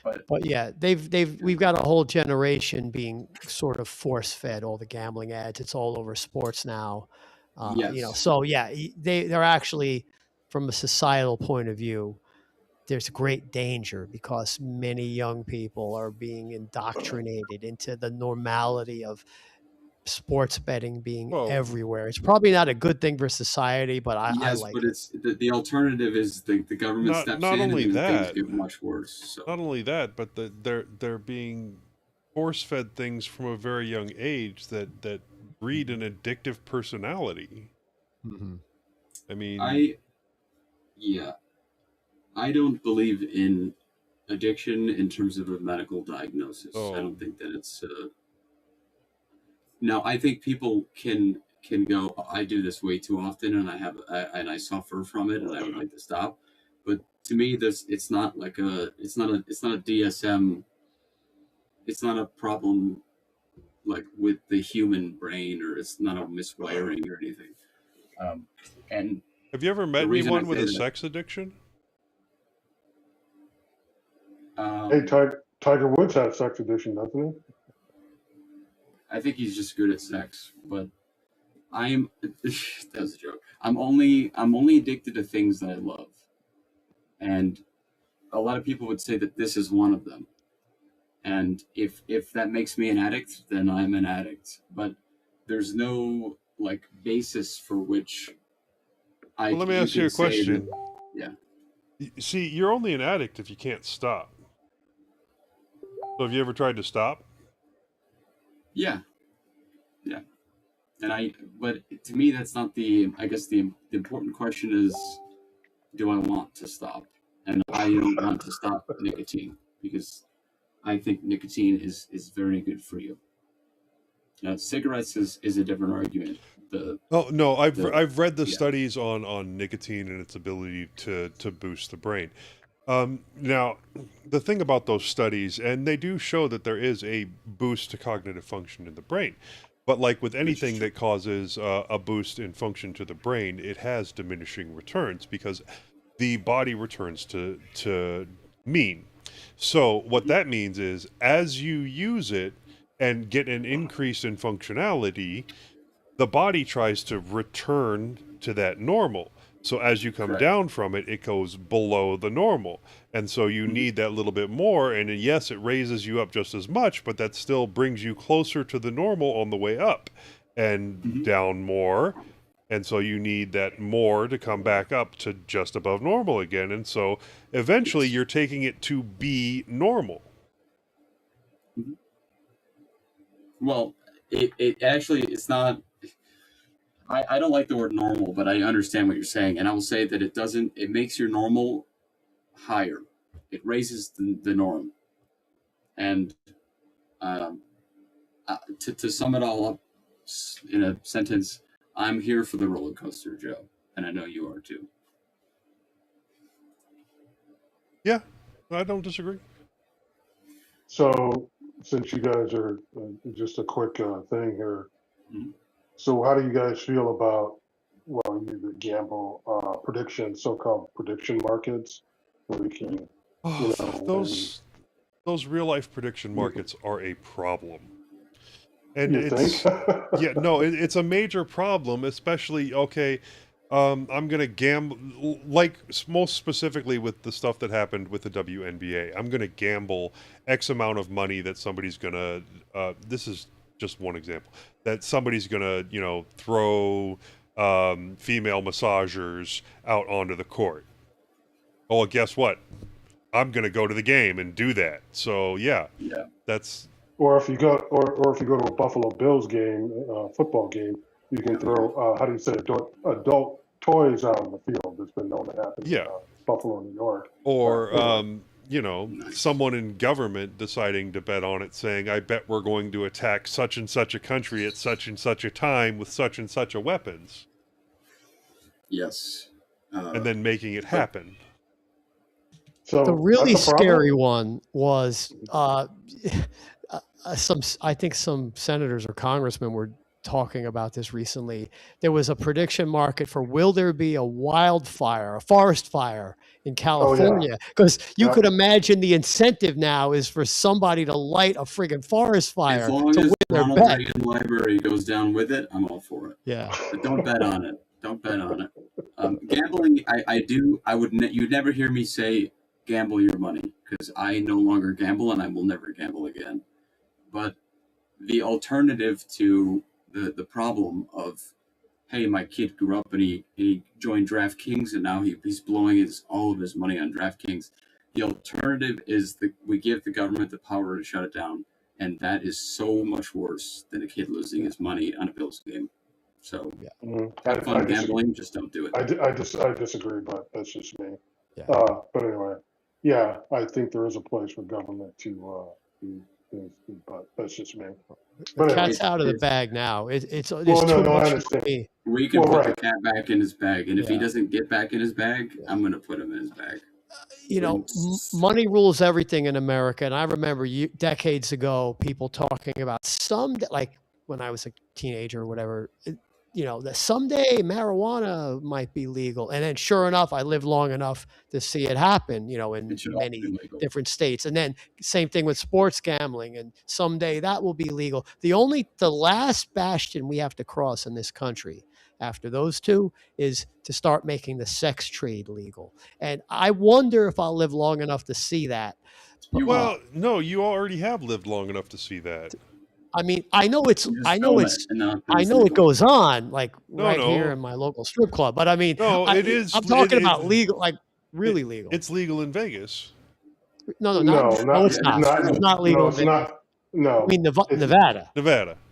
but yeah, we've got a whole generation being sort of force fed all the gambling ads. It's all over sports now. Yes. So yeah, they're actually, from a societal point of view, there's great danger because many young people are being indoctrinated into the normality of sports betting being everywhere. It's probably not a good thing for society, but I like but it. It's the alternative is the government steps in and things get much worse. So. Not only that, but they're being force-fed things from a very young age that breed an addictive personality. Mm-hmm. I mean, I don't believe in addiction in terms of a medical diagnosis. I don't think that it's. Now, I think people can go, I do this way too often, and I suffer from it, and I would like to stop. But to me, it's not a DSM. It's not a problem like with the human brain, or it's not a miswiring or anything. And have you ever met anyone with a sex addiction? Hey, Tiger Woods has sex addiction, doesn't he? I think he's just good at sex, but that was a joke. I'm only addicted to things that I love. And a lot of people would say that this is one of them. And if that makes me an addict, then I'm an addict. But there's no basis for which let me ask you a question. Yeah. See, you're only an addict if you can't stop. So have you ever tried to stop? Yeah. But to me, that's not I guess the important question is, do I want to stop? And I don't want to stop nicotine because I think nicotine is very good for you. Cigarettes is a different argument. Oh no, I've read the yeah. studies on nicotine and its ability to boost the brain. Now, the thing about those studies, and they do show that there is a boost to cognitive function in the brain, but like with anything that causes a boost in function to the brain, it has diminishing returns because the body returns to mean. So what that means is, as you use it and get an increase in functionality, the body tries to return to that normal. So as you come Correct. down from it, it goes below the normal. And so you need that little bit more. And yes, it raises you up just as much, but that still brings you closer to the normal on the way up and down more. And so you need that more to come back up to just above normal again. And so eventually you're taking it to be normal. Well, it actually, it's not, I don't like the word normal, but I understand what you're saying. And I will say that it makes your normal higher. It raises the norm. And to sum it all up in a sentence, I'm here for the roller coaster, Joe. And I know you are too. Yeah, I don't disagree. So, since you guys are just a quick thing here, Mhm. so how do you guys feel about, well, you gamble so-called prediction markets, where we can, you know, Those real life prediction markets are a problem. And you think? yeah, no, it's a major problem, especially, okay, I'm going to gamble, like most specifically with the stuff that happened with the WNBA. I'm going to gamble X amount of money that somebody's going to, this is just one example, that somebody's going to, throw female massagers out onto the court. Oh, well, guess what? I'm going to go to the game and do that. So, yeah. That's... Or if you go, or if you go to a Buffalo Bills game, football game, you can throw, how do you say, adult toys out on the field. That's been known to happen in Buffalo, New York. Or, someone in government deciding to bet on it, saying, I bet we're going to attack such and such a country at such and such a time with such and such a weapons. Yes. And then making it happen. So the really scary one was I think some senators or congressmen were talking about this recently. There was a prediction market for, will there be a wildfire, a forest fire in California? Because you could imagine the incentive now is for somebody to light a friggin' forest fire. As long as Ronald Reagan Library goes down with it, I'm all for it. Yeah. But don't bet on it. Don't bet on it. Gambling, you'd never hear me say gamble your money, because I no longer gamble and I will never gamble again. But the alternative to the problem of, hey, my kid grew up and he joined DraftKings and now he's blowing all of his money on DraftKings. The alternative is that we give the government the power to shut it down, and that is so much worse than a kid losing his money on a Bills game. So, have fun gambling, just don't do it. I disagree, but that's just me. Yeah. But anyway, yeah, I think there is a place for government to but that's just me. The cat's out of the bag now. It's too much for me. We can put the cat back in his bag, and if he doesn't get back in his bag, I'm going to put him in his bag. Money rules everything in America, and I remember decades ago people talking about like when I was a teenager or whatever, that someday marijuana might be legal. And then sure enough, I lived long enough to see it happen, in many different states. And then same thing with sports gambling, and someday that will be legal. The last bastion we have to cross in this country after those two is to start making the sex trade legal. And I wonder if I'll live long enough to see that. Well, no, you already have lived long enough to see that. I mean, I know it goes on like here in my local strip club, but I mean, it is. I'm talking about legal, like really legal. It's legal in Vegas. No, it's not. It's not legal. It's not. No, I mean Nevada.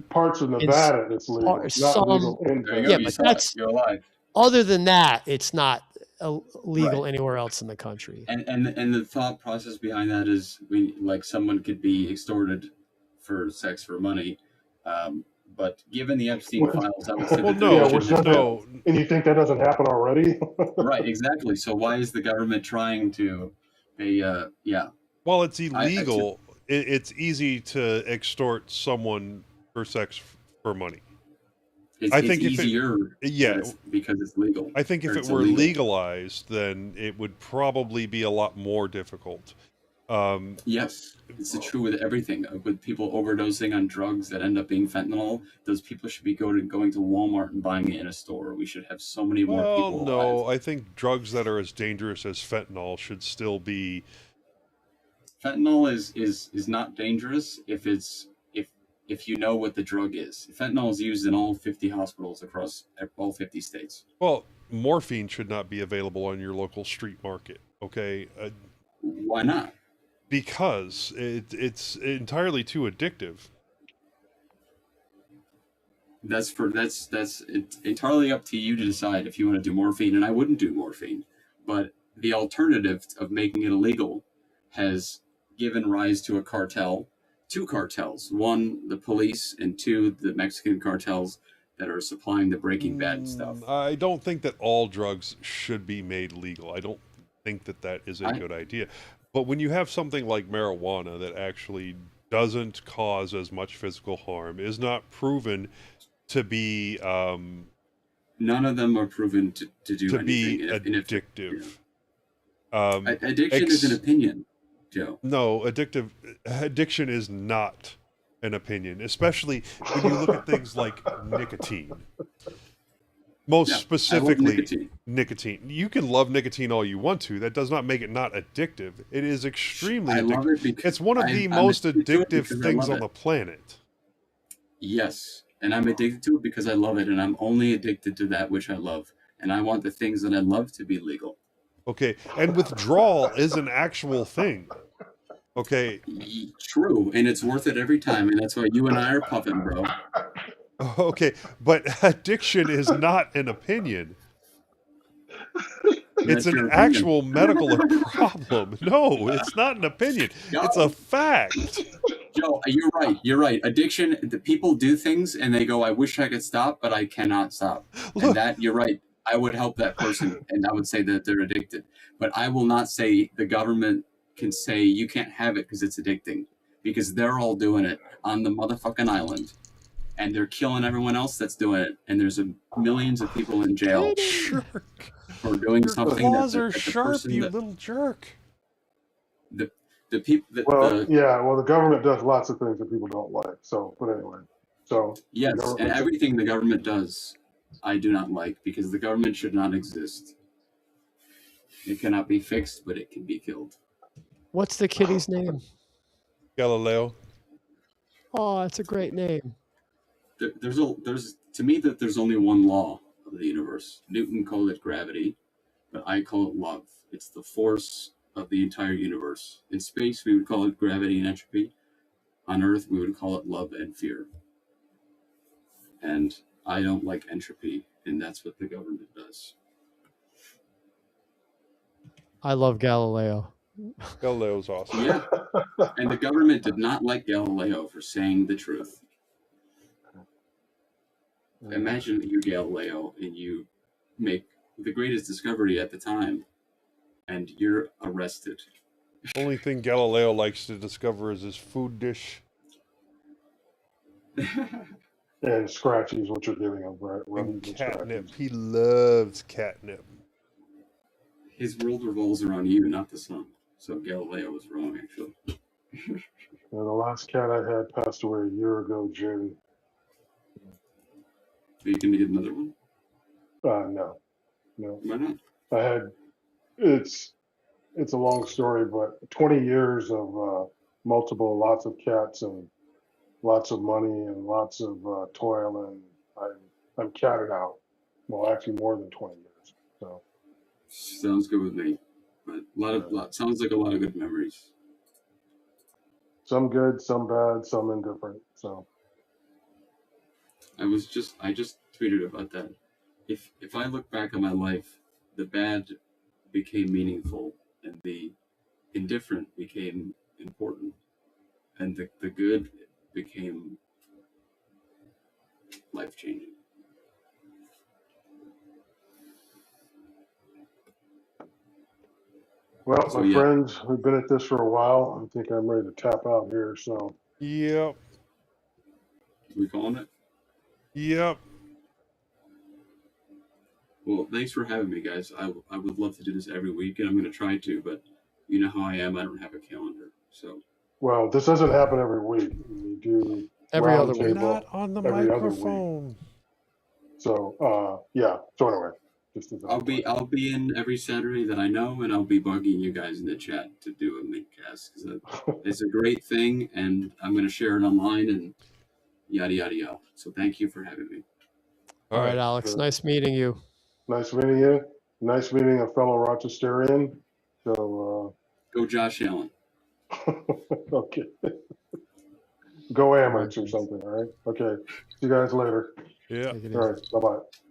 Parts of Nevada, it's legal. Legal in Vegas. Yeah, but that's other than that, it's not legal anywhere else in the country. And the thought process behind that is, someone could be extorted for sex for money, But given the Epstein Well, files, I would say Well, that there yeah, no, we're shouldn't have been. no. and you think that doesn't happen already? Right, exactly. So why is the government trying to? Yeah, While it's to illegal, it's easy to extort someone for sex for money. I it's think if it, easier yeah, that it's because it's legal. I think if Or it it's were illegal. legalized, then it would probably be a lot more difficult. Yes, it's true with everything. With people overdosing on drugs that end up being fentanyl, those people should be going to Walmart and buying it in a store. We should have so many more Well, people alive. no, I think drugs that are as dangerous as fentanyl should still be. Fentanyl is not dangerous if you know what the drug is. Fentanyl is used in all 50 hospitals across all 50 states. Well, morphine should not be available on your local street market. Okay, Why not? because it's entirely too addictive. That's it's entirely up to you to decide if you want to do morphine, and I wouldn't do morphine. But the alternative of making it illegal has given rise to two cartels. One, the police, and two, the Mexican cartels that are supplying the Breaking Bad stuff. I don't think that all drugs should be made legal. I don't think that that is a I- good idea. But when you have something like marijuana that actually doesn't cause as much physical harm, is not proven to be None of them are proven to do anything. addictive. Addiction is an opinion, Joe. No, addiction is not an opinion, especially when you look at things like nicotine. Most Yeah, I love specifically, nicotine. You can love nicotine all you want to. That does not make it not addictive. It is extremely I love addictive. it because It's one of the I'm most addicted to it addictive because I things love on it. the planet. Yes, and I'm addicted to it because I love it, and I'm only addicted to that which I love, and I want the things that I love to be legal. Okay, and withdrawal is an actual thing. Okay, True, and it's worth it every time, and that's why you and I are puffing, bro. okay, but addiction is not an opinion. It's That's an your opinion. actual medical problem. No, it's not an opinion. It's a fact. Joe, you're right. You're right. Addiction, the people do things and they go, I wish I could stop, but I cannot stop. Look. And that, you're right. I would help that person and I would say that they're addicted. But I will not say the government can say you can't have it because it's addicting. Because they're all doing it on the motherfucking island. And they're killing everyone else that's doing it. And there's millions of people in jail Jerk. for doing Your something claws are sharp, you little jerk. The people that Well, the government does lots of things that people don't like. So, but anyway, so yes, and everything the government does, I do not like because the government should not exist. It cannot be fixed, but it can be killed. What's the kitty's name? Galileo. Oh, it's a great name. There's to me that there's only one law of the universe. Newton called it gravity, but I call it love. It's the force of the entire universe. In space, we would call it gravity and entropy. On Earth, we would call it love and fear. And I don't like entropy, and that's what the government does. I love Galileo. Galileo's awesome. Yeah, and the government did not like Galileo for saying the truth. Imagine that you're Galileo and you make the greatest discovery at the time, and you're arrested. Only thing Galileo likes to discover is his food dish. And Scratchy is what you're giving him, right? And catnip. He loves catnip. His world revolves around you, not the sun. So Galileo was wrong, actually. The last cat I had passed away a year ago, June. Are you going to get another one? No. Why not? I had, it's a long story, but 20 years of lots of cats and lots of money and lots of toil, and I'm catted out. Well, actually more than 20 years. So sounds good with me. But sounds like a lot of good memories. Some good, some bad, some indifferent. So I just tweeted about that. If I look back on my life, the bad became meaningful and the indifferent became important, and the good became life changing. Well, So, my yeah. friends, we've been at this for a while. I think I'm ready to tap out here. So, Yep. We calling it? Yep. Well, thanks for having me, guys. I would love to do this every week, and I'm going to try to, but you know how I am. I don't have a calendar. So, well, this doesn't happen every week. We do Every other week. roundtable Not on the every other week. microphone. So, yeah. So anyway, just as a I'll reminder. be in every Saturday that I know, and I'll be bugging you guys in the chat to do a mintCast because it's a great thing, and I'm going to share it online and yada yada yada. So thank you for having me. All right, Alex. Sure. Nice meeting you. Nice meeting you. Nice meeting a fellow Rochesterian. So, Go Josh Allen. okay. Go All right, Amerks or something, all right? Okay. See you guys later. Yeah. take it All easy. right. Bye-bye.